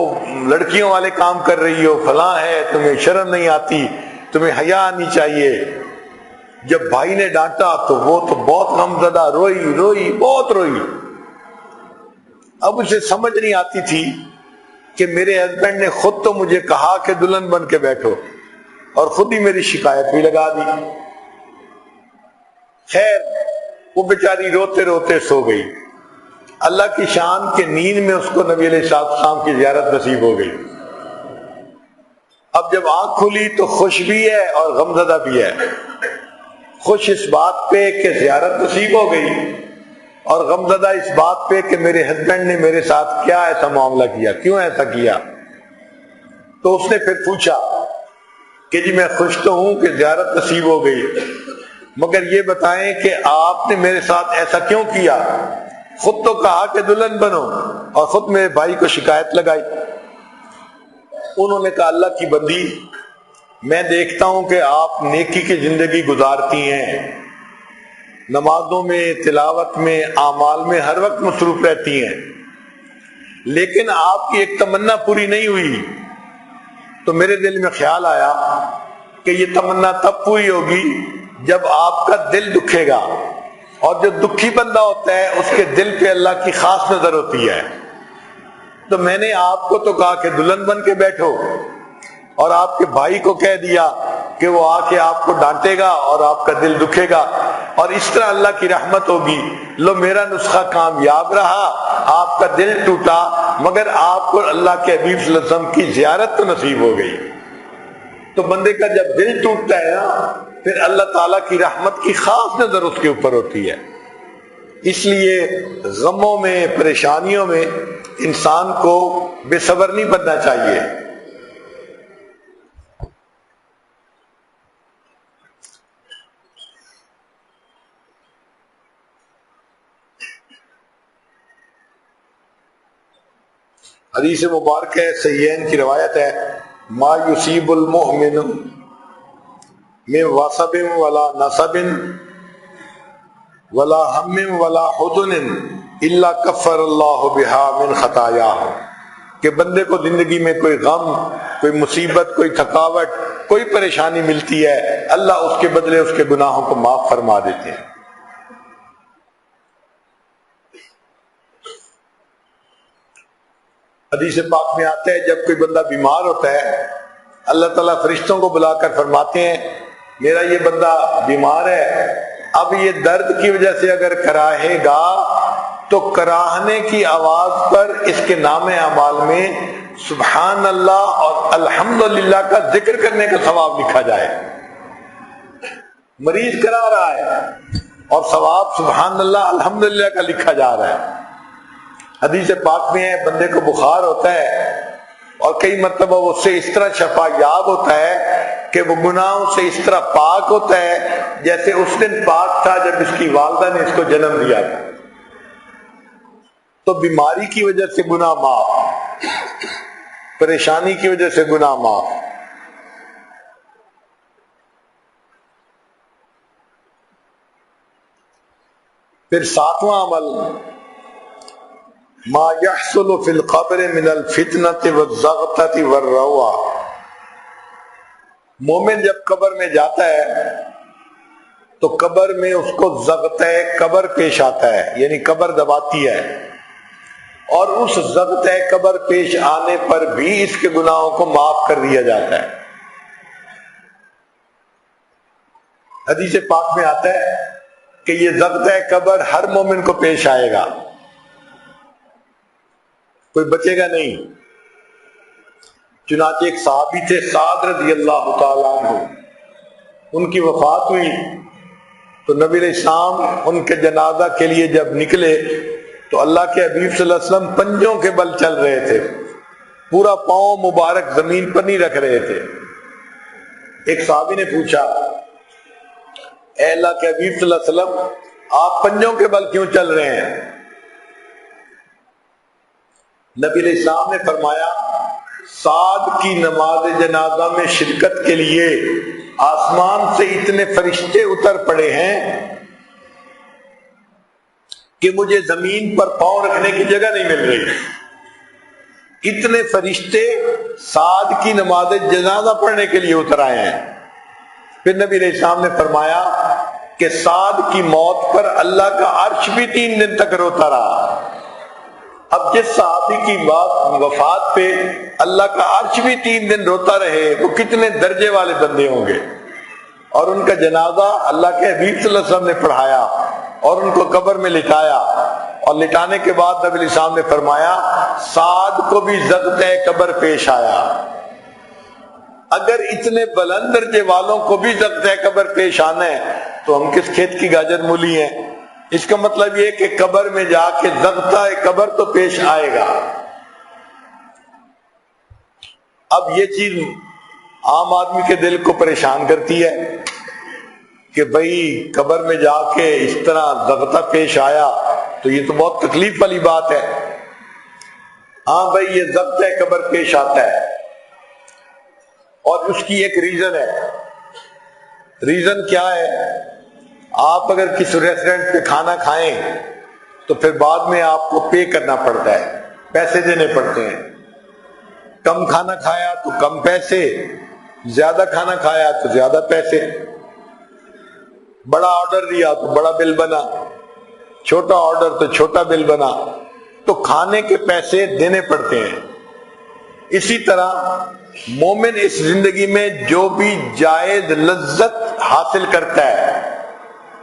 لڑکیوں والے کام کر رہی ہو، فلاں ہے، تمہیں شرم نہیں آتی، تمہیں حیا آنی چاہیے۔ جب بھائی نے ڈانٹا تو وہ تو بہت غمزدہ، روئی بہت روئی۔ اب اسے سمجھ نہیں آتی تھی کہ میرے ہسبینڈ نے خود تو مجھے کہا کہ دلہن بن کے بیٹھو اور خود ہی میری شکایت بھی لگا دی۔ خیر وہ بیچاری روتے روتے سو گئی۔ اللہ کی شان کے نیند میں اس کو نبی علیہ السلام کی زیارت نصیب ہو گئی۔ اب جب آنکھ کھلی تو خوش بھی ہے اور غمزدہ بھی ہے۔ خوش اس بات پہ کہ زیارت نصیب ہو گئی، اور غمزدہ اس بات پہ کہ میرے ہسبینڈ نے میرے ساتھ کیا ایسا معاملہ کیا، کیوں ایسا کیا۔ تو اس نے پھر پوچھا کہ جی میں خوش تو ہوں کہ زیارت نصیب ہو گئی، مگر یہ بتائیں کہ آپ نے میرے ساتھ ایسا کیوں کیا؟ خود تو کہا کہ دلہن بنو، اور خود میرے بھائی کو شکایت لگائی۔ انہوں نے کہا اللہ کی بندی، میں دیکھتا ہوں کہ آپ نیکی کی زندگی گزارتی ہیں، نمازوں میں، تلاوت میں، اعمال میں ہر وقت مصروف رہتی ہیں، لیکن آپ کی ایک تمنا پوری نہیں ہوئی۔ تو میرے دل میں خیال آیا کہ یہ تمنا تب پوری ہوگی جب آپ کا دل دکھے گا، اور جو دکھی بندہ ہوتا ہے اس کے دل پہ اللہ کی خاص نظر ہوتی ہے۔ تو میں نے آپ کو تو کہا کہ دلہن بن کے بیٹھو، اور آپ کے بھائی کو کہہ دیا کہ وہ آ کے آپ کو ڈانٹے گا اور آپ کا دل دکھے گا، اور اس طرح اللہ کی رحمت ہوگی۔ لو میرا نسخہ کامیاب رہا، آپ کا دل ٹوٹا، مگر آپ کو اللہ کے حبیب صلی اللہ علیہ وسلم کی زیارت تو نصیب ہو گئی۔ تو بندے کا جب دل ٹوٹتا ہے نا، پھر اللہ تعالیٰ کی رحمت کی خاص نظر اس کے اوپر ہوتی ہے۔ اس لیے غموں میں، پریشانیوں میں انسان کو بے صبر نہیں بننا چاہیے۔ حدیث مبارک ہے، صحیحین کی روایت ہے، ما یصیب المؤمن من وصب ولا نصب ولا ہم ولا حزن الا کفر اللہ بها من خطایاہ، کہ بندے کو زندگی میں کوئی غم، کوئی مصیبت، کوئی تھکاوٹ، کوئی پریشانی ملتی ہے، اللہ اس کے بدلے اس کے گناہوں کو معاف فرما دیتے ہیں۔ حدیث پاک میں آتا ہے جب کوئی بندہ بیمار ہوتا ہے، اللہ تعالیٰ فرشتوں کو بلا کر فرماتے ہیں میرا یہ بندہ بیمار ہے، اب یہ درد کی وجہ سے اگر کراہے گا تو کراہنے کی آواز پر اس کے نام اعمال میں سبحان اللہ اور الحمدللہ کا ذکر کرنے کا ثواب لکھا جائے۔ مریض کرا رہا ہے اور ثواب سبحان اللہ الحمدللہ کا لکھا جا رہا ہے۔ حدیث پاک میں ہے بندے کو بخار ہوتا ہے اور کئی مرتبہ وہ اس سے اس طرح شفا یاب ہوتا ہے کہ وہ گناہوں سے اس طرح پاک ہوتا ہے جیسے اس دن پاک تھا جب اس کی والدہ نے اس کو جنم دیا تھا۔ تو بیماری کی وجہ سے گناہ معاف، پریشانی کی وجہ سے گناہ معاف۔ پھر ساتواں عمل ما يحصل في القبر من الفتنة والزغطة والروع، مومن جب قبر میں جاتا ہے تو قبر میں اس کو زغطہ قبر پیش آتا ہے، یعنی قبر دباتی ہے، اور اس زغطہ قبر پیش آنے پر بھی اس کے گناہوں کو معاف کر دیا جاتا ہے۔ حدیث پاک میں آتا ہے کہ یہ زغطہ قبر ہر مومن کو پیش آئے گا، کوئی بچے گا نہیں۔ چنانچہ ایک صحابی تھے سعد رضی اللہ تعالیٰ عنہ، ان کی وفات ہوئی تو نبی علیہ السلام ان کے جنازہ کے لیے جب نکلے تو اللہ کے حبیب صلی اللہ علیہ وسلم پنجوں کے بل چل رہے تھے، پورا پاؤں مبارک زمین پر نہیں رکھ رہے تھے۔ ایک صحابی نے پوچھا اے اللہ کے حبیب صلی اللہ علیہ وسلم آپ پنجوں کے بل کیوں چل رہے ہیں؟ نبی علیہ السلام نے فرمایا سعد کی نماز جنازہ میں شرکت کے لیے آسمان سے اتنے فرشتے اتر پڑے ہیں کہ مجھے زمین پر پاؤں رکھنے کی جگہ نہیں مل رہی۔ اتنے فرشتے سعد کی نماز جنازہ پڑھنے کے لیے اتر آئے ہیں۔ پھر نبی علیہ السلام نے فرمایا کہ سعد کی موت پر اللہ کا عرش بھی 3 دن تک روتا رہا۔ اب جس صحابی کی بات وفات پہ اللہ کا عرش بھی 3 دن روتا رہے وہ کتنے درجے والے بندے ہوں گے۔ اور ان کا جنازہ اللہ کے حبیب صلی اللہ علیہ وسلم نے پڑھایا اور ان کو قبر میں لٹایا، اور لٹانے کے بعد نبی علیہ السلام نے فرمایا سعد کو بھی ضغط قبر پیش آیا۔ اگر اتنے بلند درجے والوں کو بھی ضغط قبر پیش آنا ہے تو ہم کس کھیت کی گاجر مولی ہیں؟ اس کا مطلب یہ کہ قبر میں جا کے ضغط قبر تو پیش آئے گا۔ اب یہ چیز عام آدمی کے دل کو پریشان کرتی ہے کہ بھئی قبر میں جا کے اس طرح ضغطہ پیش آیا تو یہ تو بہت تکلیف والی بات ہے۔ ہاں بھئی یہ ضغط قبر پیش آتا ہے اور اس کی ایک ریزن ہے۔ ریزن کیا ہے؟ آپ اگر کسی ریسٹورینٹ پہ کھانا کھائیں تو پھر بعد میں آپ کو پے کرنا پڑتا ہے، پیسے دینے پڑتے ہیں۔ کم کھانا کھایا تو کم پیسے، زیادہ کھانا کھایا تو زیادہ پیسے، بڑا آرڈر دیا تو بڑا بل بنا، چھوٹا آرڈر تو چھوٹا بل بنا، تو کھانے کے پیسے دینے پڑتے ہیں۔ اسی طرح مومن اس زندگی میں جو بھی جائز لذت حاصل کرتا ہے،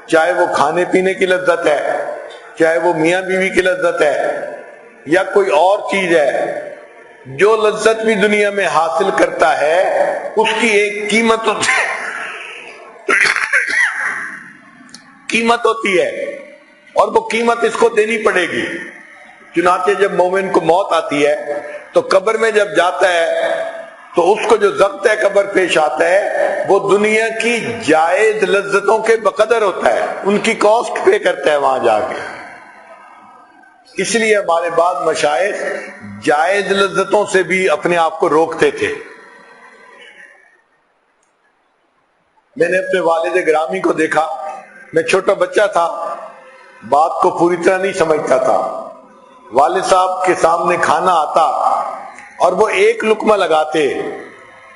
چاہے وہ کھانے پینے کی لذت ہے، چاہے وہ میاں بیوی کی لذت ہے یا کوئی اور چیز ہے، جو لذت بھی دنیا میں حاصل کرتا ہے اس کی ایک قیمت ہوتی ہے اور وہ قیمت اس کو دینی پڑے گی۔ چنانچہ جب مومن کو موت آتی ہے تو قبر میں جب جاتا ہے تو اس کو جو ضغط قبر پیش آتا ہے وہ دنیا کی جائز لذتوں کے بقدر ہوتا ہے، ان کی کاسٹ پے کرتا ہے وہاں جا کے۔ اس لیے ہمارے بعض مشائخ جائز لذتوں سے بھی اپنے آپ کو روکتے تھے۔ میں نے اپنے والد گرامی کو دیکھا، میں چھوٹا بچہ تھا، بات کو پوری طرح نہیں سمجھتا تھا۔ والد صاحب کے سامنے کھانا آتا اور وہ ایک لقمہ لگاتے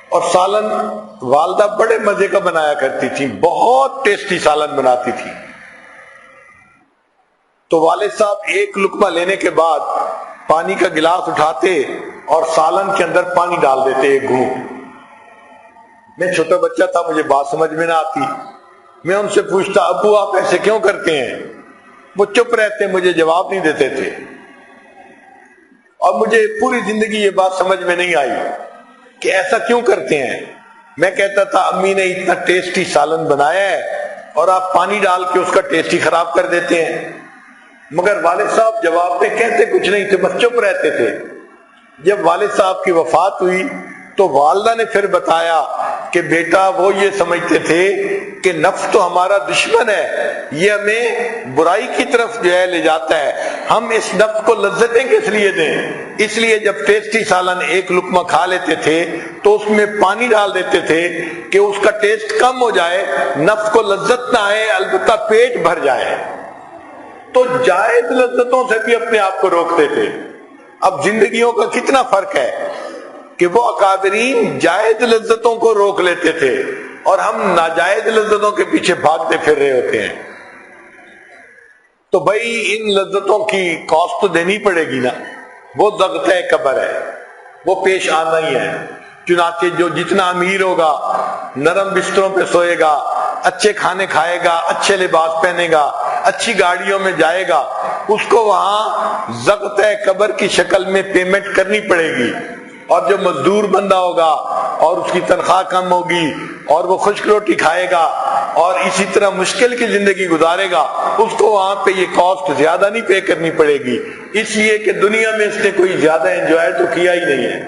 اور سالن والدہ بڑے مزے کا بنایا کرتی تھی، بہت ٹیسٹی سالن بناتی تھی۔ تو والد صاحب ایک لقمہ لینے کے بعد پانی کا گلاس اٹھاتے اور سالن کے اندر پانی ڈال دیتے ایک گھونٹ۔ میں چھوٹا بچہ تھا، مجھے بات سمجھ میں نہ آتی، میں ان سے پوچھتا ابو آپ ایسے کیوں کرتے ہیں؟ وہ چپ رہتے، مجھے جواب نہیں دیتے تھے، اور مجھے پوری زندگی یہ بات سمجھ میں نہیں آئی کہ ایسا کیوں کرتے ہیں۔ میں کہتا تھا امی نے اتنا ٹیسٹی سالن بنایا ہے اور آپ پانی ڈال کے اس کا ٹیسٹ ہی خراب کر دیتے ہیں۔ مگر والد صاحب جواب میں کہتے کچھ نہیں تھے، بس چپ رہتے تھے۔ جب والد صاحب کی وفات ہوئی تو والدہ نے پھر بتایا کہ بیٹا وہ یہ سمجھتے تھے کہ نفس تو ہمارا دشمن ہے، یہ ہمیں برائی کی طرف جو ہے لے جاتا ہے، ہم اس نفس کو لذتیں کس لیے دیں؟ اس لیے جب ٹیسٹی سالن ایک لقمہ کھا لیتے تھے تو اس میں پانی ڈال دیتے تھے کہ اس کا ٹیسٹ کم ہو جائے، نفس کو لذت نہ آئے، البتہ پیٹ بھر جائے۔ تو جائز لذتوں سے بھی اپنے آپ کو روکتے تھے۔ اب زندگیوں کا کتنا فرق ہے کہ وہ اکابرین جائز لذتوں کو روک لیتے تھے اور ہم ناجائز لذتوں کے پیچھے بھاگتے پھر رہے ہوتے ہیں۔ تو بھائی ان لذتوں کی کاسٹ تو دینی پڑے گی نا، وہ ضغط قبر ہے، وہ پیش آنا ہی ہے۔ چنانچہ جو جتنا امیر ہوگا نرم بستروں پہ سوئے گا، اچھے کھانے کھائے گا، اچھے لباس پہنے گا، اچھی گاڑیوں میں جائے گا، اس کو وہاں ضغط قبر کی شکل میں پیمنٹ کرنی پڑے گی۔ اور جو مزدور بندہ ہوگا اور اس کی تنخواہ کم ہوگی اور وہ خشک روٹی کھائے گا اور اسی طرح مشکل کی زندگی گزارے گا، اس کو وہاں پہ یہ کاسٹ زیادہ نہیں پے کرنی پڑے گی، اس لیے کہ دنیا میں اس نے کوئی زیادہ انجوائے تو کیا ہی نہیں ہے۔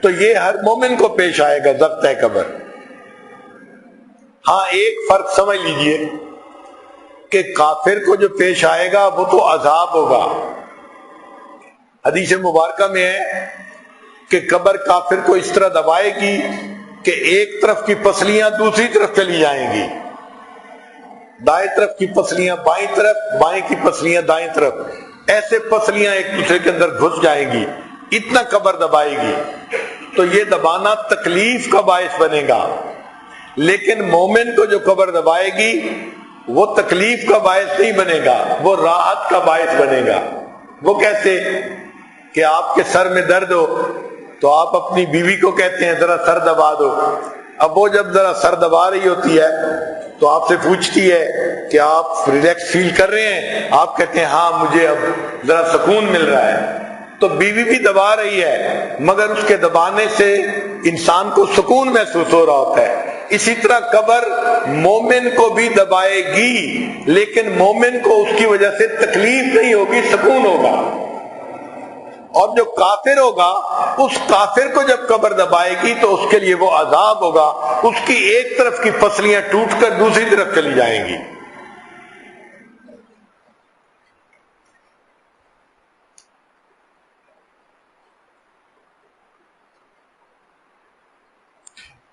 تو یہ ہر مومن کو پیش آئے گا ضغط قبر۔ ہاں ایک فرق سمجھ لیجئے کہ کافر کو جو پیش آئے گا وہ تو عذاب ہوگا۔ حدیث مبارکہ میں ہے کہ قبر کافر کو اس طرح دبائے گی کہ ایک طرف کی پسلیاں دوسری طرف چلی جائیں گی، دائیں طرف کی پسلیاں بائیں طرف، بائیں کی پسلیاں دائیں طرف، ایسے پسلیاں ایک دوسرے کے اندر گھس جائیں گی، اتنا قبر دبائے گی۔ تو یہ دبانا تکلیف کا باعث بنے گا، لیکن مومن کو جو قبر دبائے گی وہ تکلیف کا باعث نہیں بنے گا، وہ راحت کا باعث بنے گا۔ وہ کیسے؟ کہ آپ کے سر میں درد ہو تو آپ اپنی بیوی کو کہتے ہیں ذرا سر دبا دو، اب وہ جب ذرا سر دبا رہی ہوتی ہے تو آپ سے پوچھتی ہے کہ آپ ریلیکس فیل کر رہے ہیں؟ آپ کہتے ہیں ہاں مجھے اب ذرا سکون مل رہا ہے. تو بیوی بھی دبا رہی ہے مگر اس کے دبانے سے انسان کو سکون محسوس ہو رہا ہوتا ہے. اسی طرح قبر مومن کو بھی دبائے گی لیکن مومن کو اس کی وجہ سے تکلیف نہیں ہوگی، سکون ہوگا. اور جو کافر ہوگا اس کافر کو جب قبر دبائے گی تو اس کے لیے وہ عذاب ہوگا، اس کی ایک طرف کی پسلیاں ٹوٹ کر دوسری طرف چلی جائیں گی.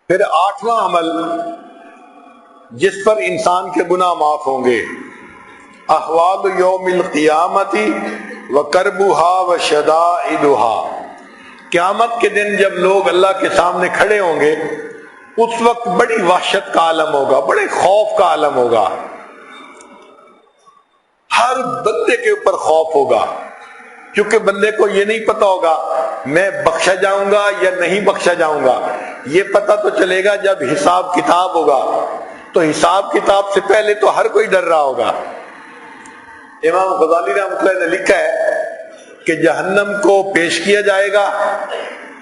پھر 8واں عمل جس پر انسان کے گناہ معاف ہوں گے، احوال یوم القیامت وکربها وشدائدها. قیامت کے دن جب لوگ اللہ کے سامنے کھڑے ہوں گے اس وقت بڑی وحشت کا عالم ہوگا، بڑے خوف کا عالم ہوگا. ہر بندے کے اوپر خوف ہوگا کیونکہ بندے کو یہ نہیں پتا ہوگا میں بخشا جاؤں گا یا نہیں بخشا جاؤں گا. یہ پتا تو چلے گا جب حساب کتاب ہوگا. تو حساب کتاب سے پہلے تو ہر کوئی ڈر رہا ہوگا. امام غزالی رحمۃ اللہ نے لکھا ہے کہ جہنم کو پیش کیا جائے گا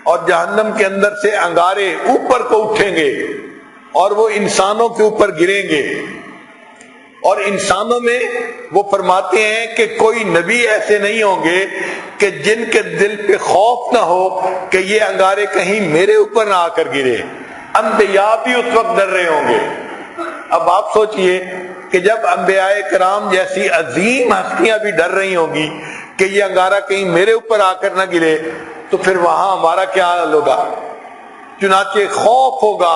اور جہنم کے اندر سے انگارے اوپر کو اٹھیں گے اور وہ انسانوں کے اوپر گریں گے. اور انسانوں میں وہ فرماتے ہیں کہ کوئی نبی ایسے نہیں ہوں گے کہ جن کے دل پہ خوف نہ ہو کہ یہ انگارے کہیں میرے اوپر نہ آ کر گرے. انبیاء بھی اس وقت ڈر رہے ہوں گے. اب آپ سوچئے کہ جب انبیاء کرام جیسی عظیم ہستیاں بھی ڈر رہی ہوں گی کہ یہ انگارہ کہیں میرے اوپر آ کر نہ گرے تو پھر وہاں ہمارا کیا حال ہوگا. چنانچہ خوف ہوگا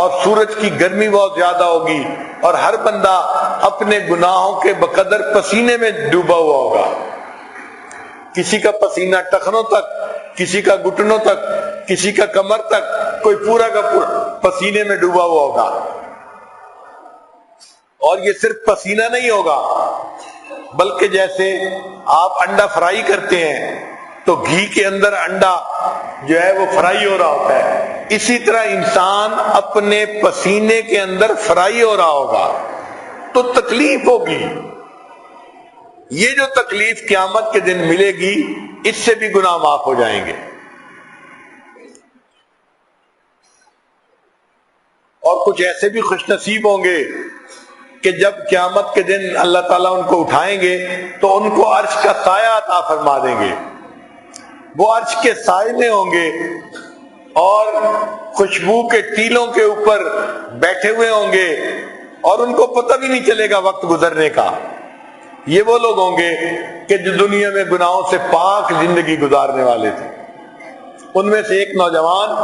اور سورج کی گرمی بہت زیادہ ہوگی اور ہر بندہ اپنے گناہوں کے بقدر پسینے میں ڈوبا ہوا ہوگا. کسی کا پسینہ ٹخنوں تک، کسی کا گھٹنوں تک، کسی کا کمر تک، کوئی پورا کا پورا پسینے میں ڈوبا ہوا ہوگا. اور یہ صرف پسینہ نہیں ہوگا بلکہ جیسے آپ انڈا فرائی کرتے ہیں تو گھی کے اندر انڈا جو ہے وہ فرائی ہو رہا ہوتا ہے، اسی طرح انسان اپنے پسینے کے اندر فرائی ہو رہا ہوگا. تو تکلیف ہوگی. یہ جو تکلیف قیامت کے دن ملے گی اس سے بھی گناہ معاف ہو جائیں گے. اور کچھ ایسے بھی خوش نصیب ہوں گے کہ جب قیامت کے دن اللہ تعالیٰ ان کو اٹھائیں گے تو ان کو عرش کا سایہ عطا فرما دیں گے. وہ عرش کے سائے میں ہوں گے اور خوشبو کے ٹیلوں کے اوپر بیٹھے ہوئے ہوں گے اور ان کو پتہ بھی نہیں چلے گا وقت گزرنے کا. یہ وہ لوگ ہوں گے کہ جو دنیا میں گناہوں سے پاک زندگی گزارنے والے تھے. ان میں سے ایک نوجوان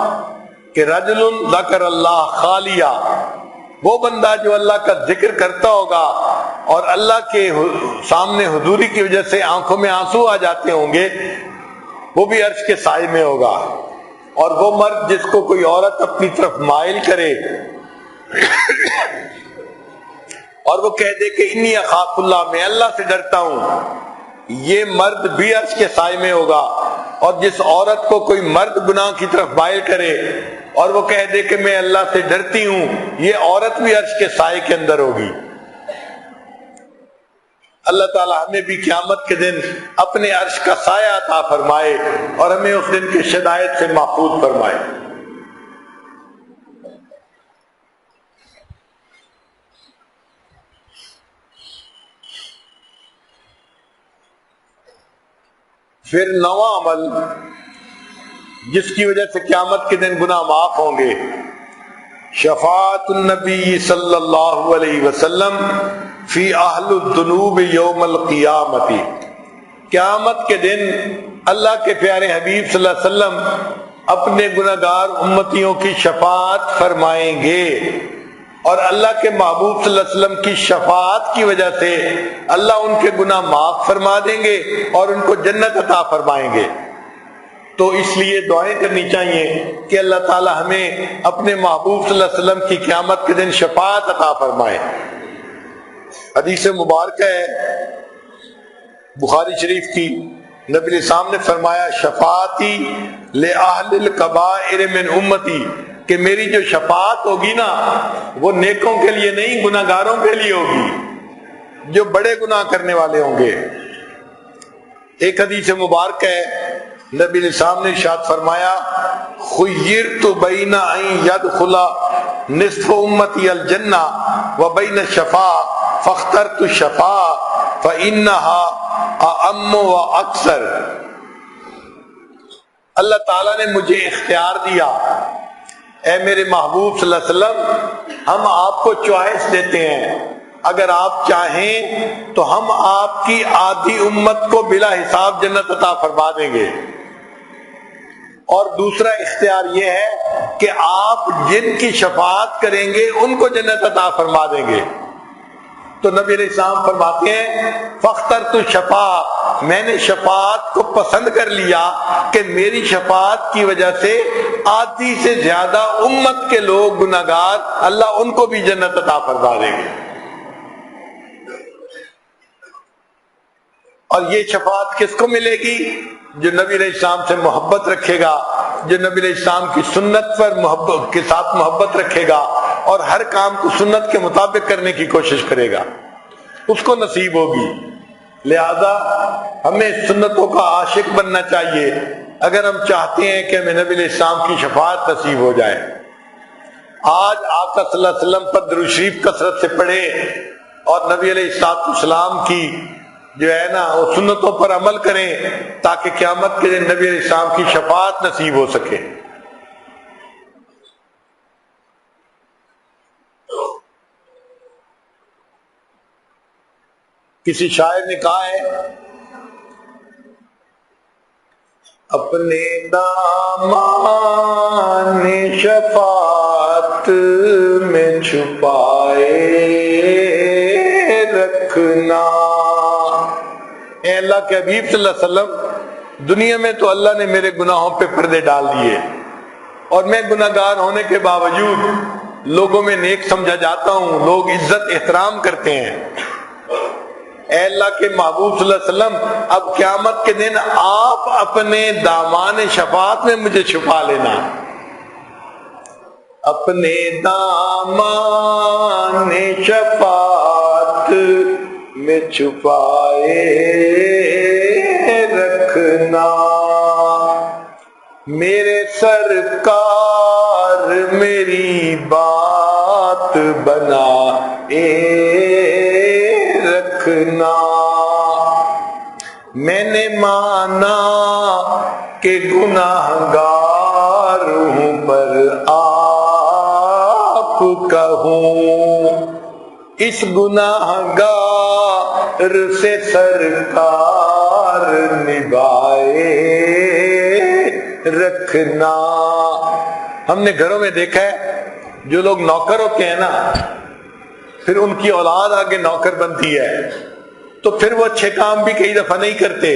کہ رجل ذکر اللہ خالیہ، وہ بندہ جو اللہ کا ذکر کرتا ہوگا اور اللہ کے سامنے حضوری کی وجہ سے آنکھوں میں آنسو آ جاتے ہوں گے، وہ بھی عرش کے سائے میں ہوگا. اور وہ مرد جس کو کوئی عورت اپنی طرف مائل کرے اور وہ کہہ دے کہ انی اخاف اللہ، میں اللہ سے ڈرتا ہوں، یہ مرد بھی عرش کے سائے میں ہوگا. اور جس عورت کو کوئی مرد گناہ کی طرف مائل کرے اور وہ کہہ دے کہ میں اللہ سے ڈرتی ہوں، یہ عورت بھی عرش کے سائے کے اندر ہوگی. اللہ تعالیٰ ہمیں بھی قیامت کے دن اپنے عرش کا سایہ عطا فرمائے اور ہمیں اس دن کے شدائد سے محفوظ فرمائے. پھر 9واں عمل جس کی وجہ سے قیامت کے دن گناہ معاف ہوں گے، شفاعت النبی صلی اللہ علیہ وسلم فی اہل الذنوب یوم القیامت. قیامت کے دن اللہ کے پیارے حبیب صلی اللہ علیہ وسلم اپنے گناہگار امتیوں کی شفاعت فرمائیں گے اور اللہ کے محبوب صلی اللہ علیہ وسلم کی شفاعت کی وجہ سے اللہ ان کے گناہ معاف فرما دیں گے اور ان کو جنت عطا فرمائیں گے. تو اس لیے دعائیں کرنی چاہیے کہ اللہ تعالی ہمیں اپنے محبوب صلی اللہ علیہ وسلم کی قیامت کے دن شفاعت عطا فرمائے. حدیث مبارکہ ہے بخاری شریف کی، نبی علیہ السلام نے فرمایا شفاعتی لأہل الکبائر من امتی، کہ میری جو شفاعت ہوگی نا وہ نیکوں کے لیے نہیں گناہگاروں کے لیے ہوگی جو بڑے گناہ کرنے والے ہوں گے۔ ایک حدیث مبارک ہے، نبی علیہ السلام نے ارشاد فرمایا خیرت بین ان یدخل نصف امتی الجنہ وبین الشفاعۃ فاخترت الشفاعۃ فانها اعم واکثر۔ اللہ تعالیٰ نے مجھے اختیار دیا، اے میرے محبوب صلی اللہ علیہ وسلم ہم آپ کو چوائس دیتے ہیں، اگر آپ چاہیں تو ہم آپ کی آدھی امت کو بلا حساب جنت عطا فرما دیں گے، اور دوسرا اختیار یہ ہے کہ آپ جن کی شفاعت کریں گے ان کو جنت عطا فرما دیں گے۔ تو نبی علیہ السلام فرماتے ہیں فاخترت الشفاعۃ، میں نے شفاعت کو پسند کر لیا کہ میری شفاعت کی وجہ سے آدھی سے زیادہ امت کے لوگ گناہگار اللہ ان کو بھی جنت عطا فرما دیں گے۔ اور یہ شفاعت کس کو ملے گی؟ جو نبی علیہ السلام سے محبت رکھے گا، جو نبی علیہ السلام کی سنت پر محبت کے ساتھ محبت رکھے گا اور ہر کام کو سنت کے مطابق کرنے کی کوشش کرے گا، اس کو نصیب ہوگی۔ لہذا ہمیں سنتوں کا عاشق بننا چاہیے اگر ہم چاہتے ہیں کہ ہمیں نبی علیہ السلام کی شفاعت نصیب ہو جائے۔ آج آقا صلی اللہ علیہ وسلم پر درود شریف کثرت سے پڑھے اور نبی علیہ السلام کی جو ہے نا وہ سنتوں پر عمل کریں تاکہ قیامت کے دن نبی علیہ السلام کی شفاعت نصیب ہو سکے۔ کسی شاعر نے کہا ہے اپنے دامان شفاعت میں چھپائے رکھنا۔ اے اللہ کے حبیب صلی اللہ علیہ وسلم، دنیا میں تو اللہ نے میرے گناہوں پہ پردے ڈال دیے اور میں گناہگار ہونے کے باوجود لوگوں میں نیک سمجھا جاتا ہوں، لوگ عزت احترام کرتے ہیں۔ اے اللہ کے محبوب صلی اللہ علیہ وسلم، اب قیامت کے دن آپ اپنے دامان شفاعت میں مجھے چھپا لینا، اپنے دامان شفاعت میں چھپائے رکھنا۔ میرے سرکار میری بات بنا رکھنا۔ میں نے مانا کہ گناہگار ہوں پر آپ کا ہوں، اس گناہگار سے سرکار نبھائے رکھنا۔ ہم نے گھروں میں دیکھا ہے جو لوگ نوکر ہوتے ہیں نا، پھر ان کی اولاد آگے نوکر بنتی ہے تو پھر وہ اچھے کام بھی کئی دفعہ نہیں کرتے،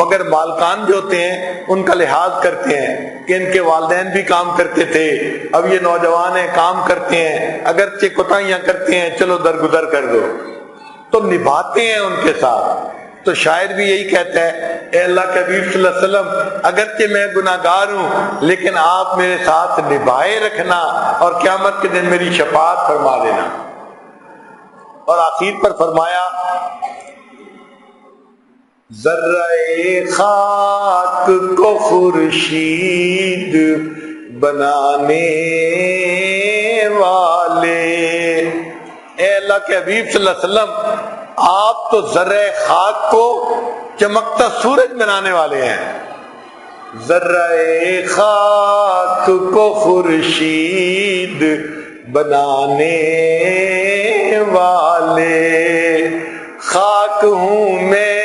مگر مالکان جو ہوتے ہیں ان کا لحاظ کرتے ہیں کہ ان کے والدین بھی کام کرتے تھے، اب یہ نوجوان ہیں کام کرتے ہیں، اگرچہ کوتاہیاں کرتے ہیں چلو درگزر کر دو، تو نبھاتے ہیں ان کے ساتھ۔ تو شاعر بھی یہی کہتا ہے اے اللہ کے حبیب صلی اللہ علیہ وسلم، اگرچہ میں گناہگار ہوں لیکن آپ میرے ساتھ نبھائے رکھنا اور قیامت کے دن میری شفاعت فرما دینا۔ اور آخر پر فرمایا ذرہ خاک کو خورشید بنانے والے، اے اللہ کے حبیب صلی اللہ علیہ وسلم آپ تو ذرہ خاک کو چمکتا سورج بنانے والے ہیں۔ ذرہ خاک کو خورشید بنانے والے، خاک ہوں میں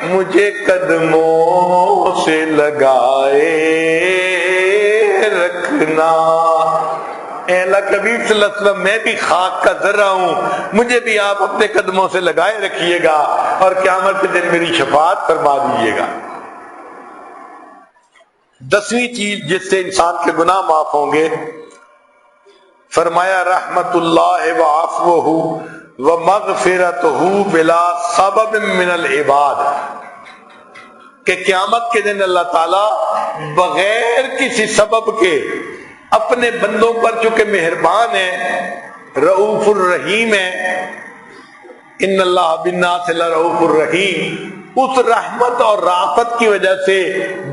مجھے قدموں سے لگائے رکھنا۔ اے اللہ کے حبیب صلی اللہ علیہ وسلم میں بھی خاک کا ذرہ ہوں، مجھے بھی آپ اپنے قدموں سے لگائے رکھیے گا اور قیامت کے دن میری شفاعت فرما دیجیے گا۔ 10ویں چیز جس سے انسان کے گناہ معاف ہوں گے، فرمایا رحمت اللہ وعفوہ ومغفرتہ بلا سبب من العباد، کہ قیامت کے دن اللہ تعالی بغیر کسی سبب کے اپنے بندوں پر چونکہ مہربان ہے، رؤوف الرحیم ہے، ان اللہ بالناس لرؤوف الرحیم، اس رحمت اور رافت کی وجہ سے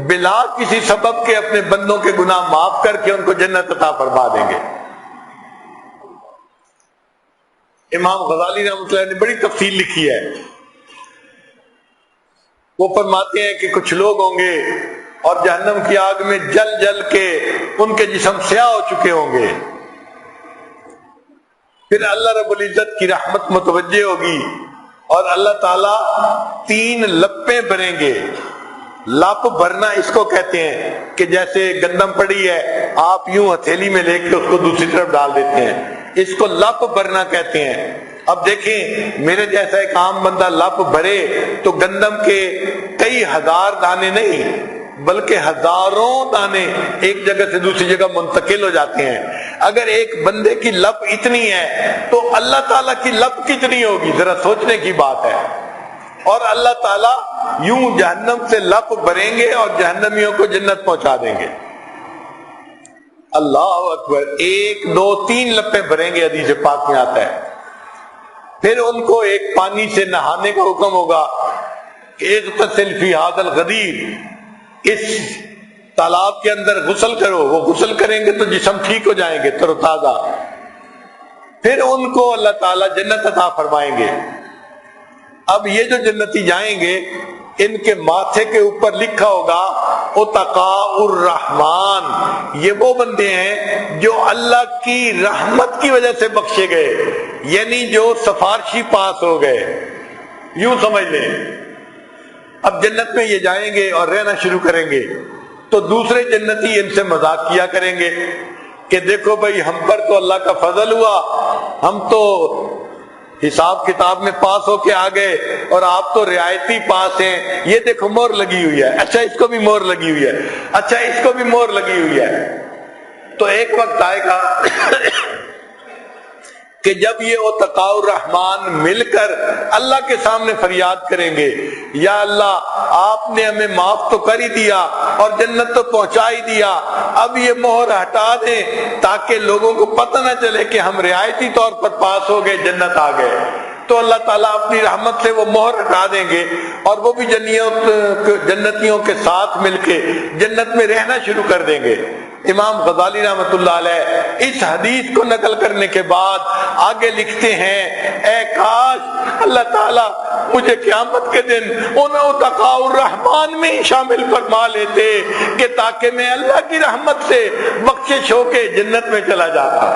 بلا کسی سبب کے اپنے بندوں کے گناہ معاف کر کے ان کو جنت عطا فرما دیں گے۔ امام غزالی رحمۃ اللہ نے بڑی تفصیل لکھی ہے، وہ فرماتے ہیں کہ کچھ لوگ ہوں گے اور جہنم کی آگ میں جل جل کے ان کے جسم سیاہ ہو چکے ہوں گے، پھر اللہ رب العزت کی رحمت متوجہ ہوگی اور اللہ تعالیٰ 3 لپیں بھریں گے۔ لپ بھرنا اس کو کہتے ہیں کہ جیسے گندم پڑی ہے، آپ یوں ہتھیلی میں لے کے اس کو دوسری طرف ڈال دیتے ہیں، اس کو لپ بھرنا کہتے ہیں۔ اب دیکھیں میرے جیسا ایک عام بندہ لپ بھرے تو گندم کے کئی ہزار دانے نہیں بلکہ ہزاروں دانے ایک جگہ سے دوسری جگہ منتقل ہو جاتے ہیں۔ اگر ایک بندے کی لپ اتنی ہے تو اللہ تعالیٰ کی لپ کتنی ہوگی، ذرا سوچنے کی بات ہے۔ اور اللہ تعالیٰ یوں جہنم سے لپ بھریں گے اور جہنمیوں کو جنت پہنچا دیں گے۔ اللہ اکبر، 1 2 3 لپیں بھریں گے، حدیث پاک میں آتا ہے۔ پھر ان کو ایک پانی سے نہانے کا حکم ہوگا کہ اغتسل فی ھذا الغدیر، اس تالاب کے اندر غسل کرو۔ وہ غسل کریں گے تو جسم ٹھیک ہو جائیں گے، تر و تازہ۔ پھر ان کو اللہ تعالیٰ جنت عطا فرمائیں گے۔ اب یہ جو جنتی جائیں گے ان کے ماتھے کے اوپر لکھا ہوگا اتقاء الرحمن، یہ وہ بندے ہیں جو اللہ کی رحمت کی وجہ سے بخشے گئے، یعنی جو سفارشی پاس ہو گئے، یوں سمجھ لیں۔ اب جنت میں یہ جائیں گے اور رہنا شروع کریں گے تو دوسرے جنتی ان سے مذاق کیا کریں گے کہ دیکھو بھائی ہم پر تو اللہ کا فضل ہوا، ہم تو حساب کتاب میں پاس ہو کے آ گئے اور آپ تو رعایتی پاس ہیں، یہ دیکھو مہر لگی ہوئی ہے، اچھا اس کو بھی مہر لگی ہوئی ہے، اچھا اس کو بھی مہر لگی ہوئی ہے۔ تو ایک وقت آئے گا کہ جب یہ اتقاء الرحمن مل کر اللہ کے سامنے فریاد کریں گے، یا اللہ آپ نے ہمیں معاف تو کر ہی دیا اور جنت تو پہنچا ہی دیا، اب یہ مہر ہٹا دیں تاکہ لوگوں کو پتہ نہ چلے کہ ہم رعایتی طور پر پاس ہو گئے، جنت آ گئے۔ تو اللہ تعالیٰ اپنی رحمت سے وہ مہر ہٹا دیں گے اور وہ بھی جنتیوں کے ساتھ مل کے جنت میں رہنا شروع کر دیں گے۔ امام غزالی رحمۃ اللہ علیہ اس حدیث کو نقل کرنے کے بعد آگے لکھتے ہیں، اے کاش اللہ تعالیٰ مجھے قیامت کے دن ان اتقاء الرحمن میں ہی شامل فرما لیتے کہ تاکہ میں اللہ کی رحمت سے بخشش ہو کے جنت میں چلا جاتا۔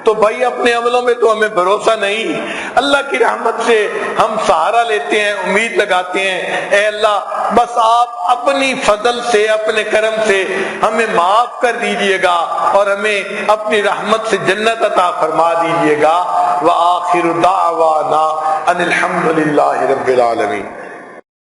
تو بھائی اپنے عملوں میں تو ہمیں بھروسہ نہیں، اللہ کی رحمت سے ہم سہارا لیتے ہیں، امید لگاتے ہیں، اے اللہ بس آپ اپنی فضل سے اپنے کرم سے ہمیں معاف کر دیجئے گا اور ہمیں اپنی رحمت سے جنت عطا فرما دیجئے گا۔ وآخر دعوانا ان الحمد للہ رب العالمین۔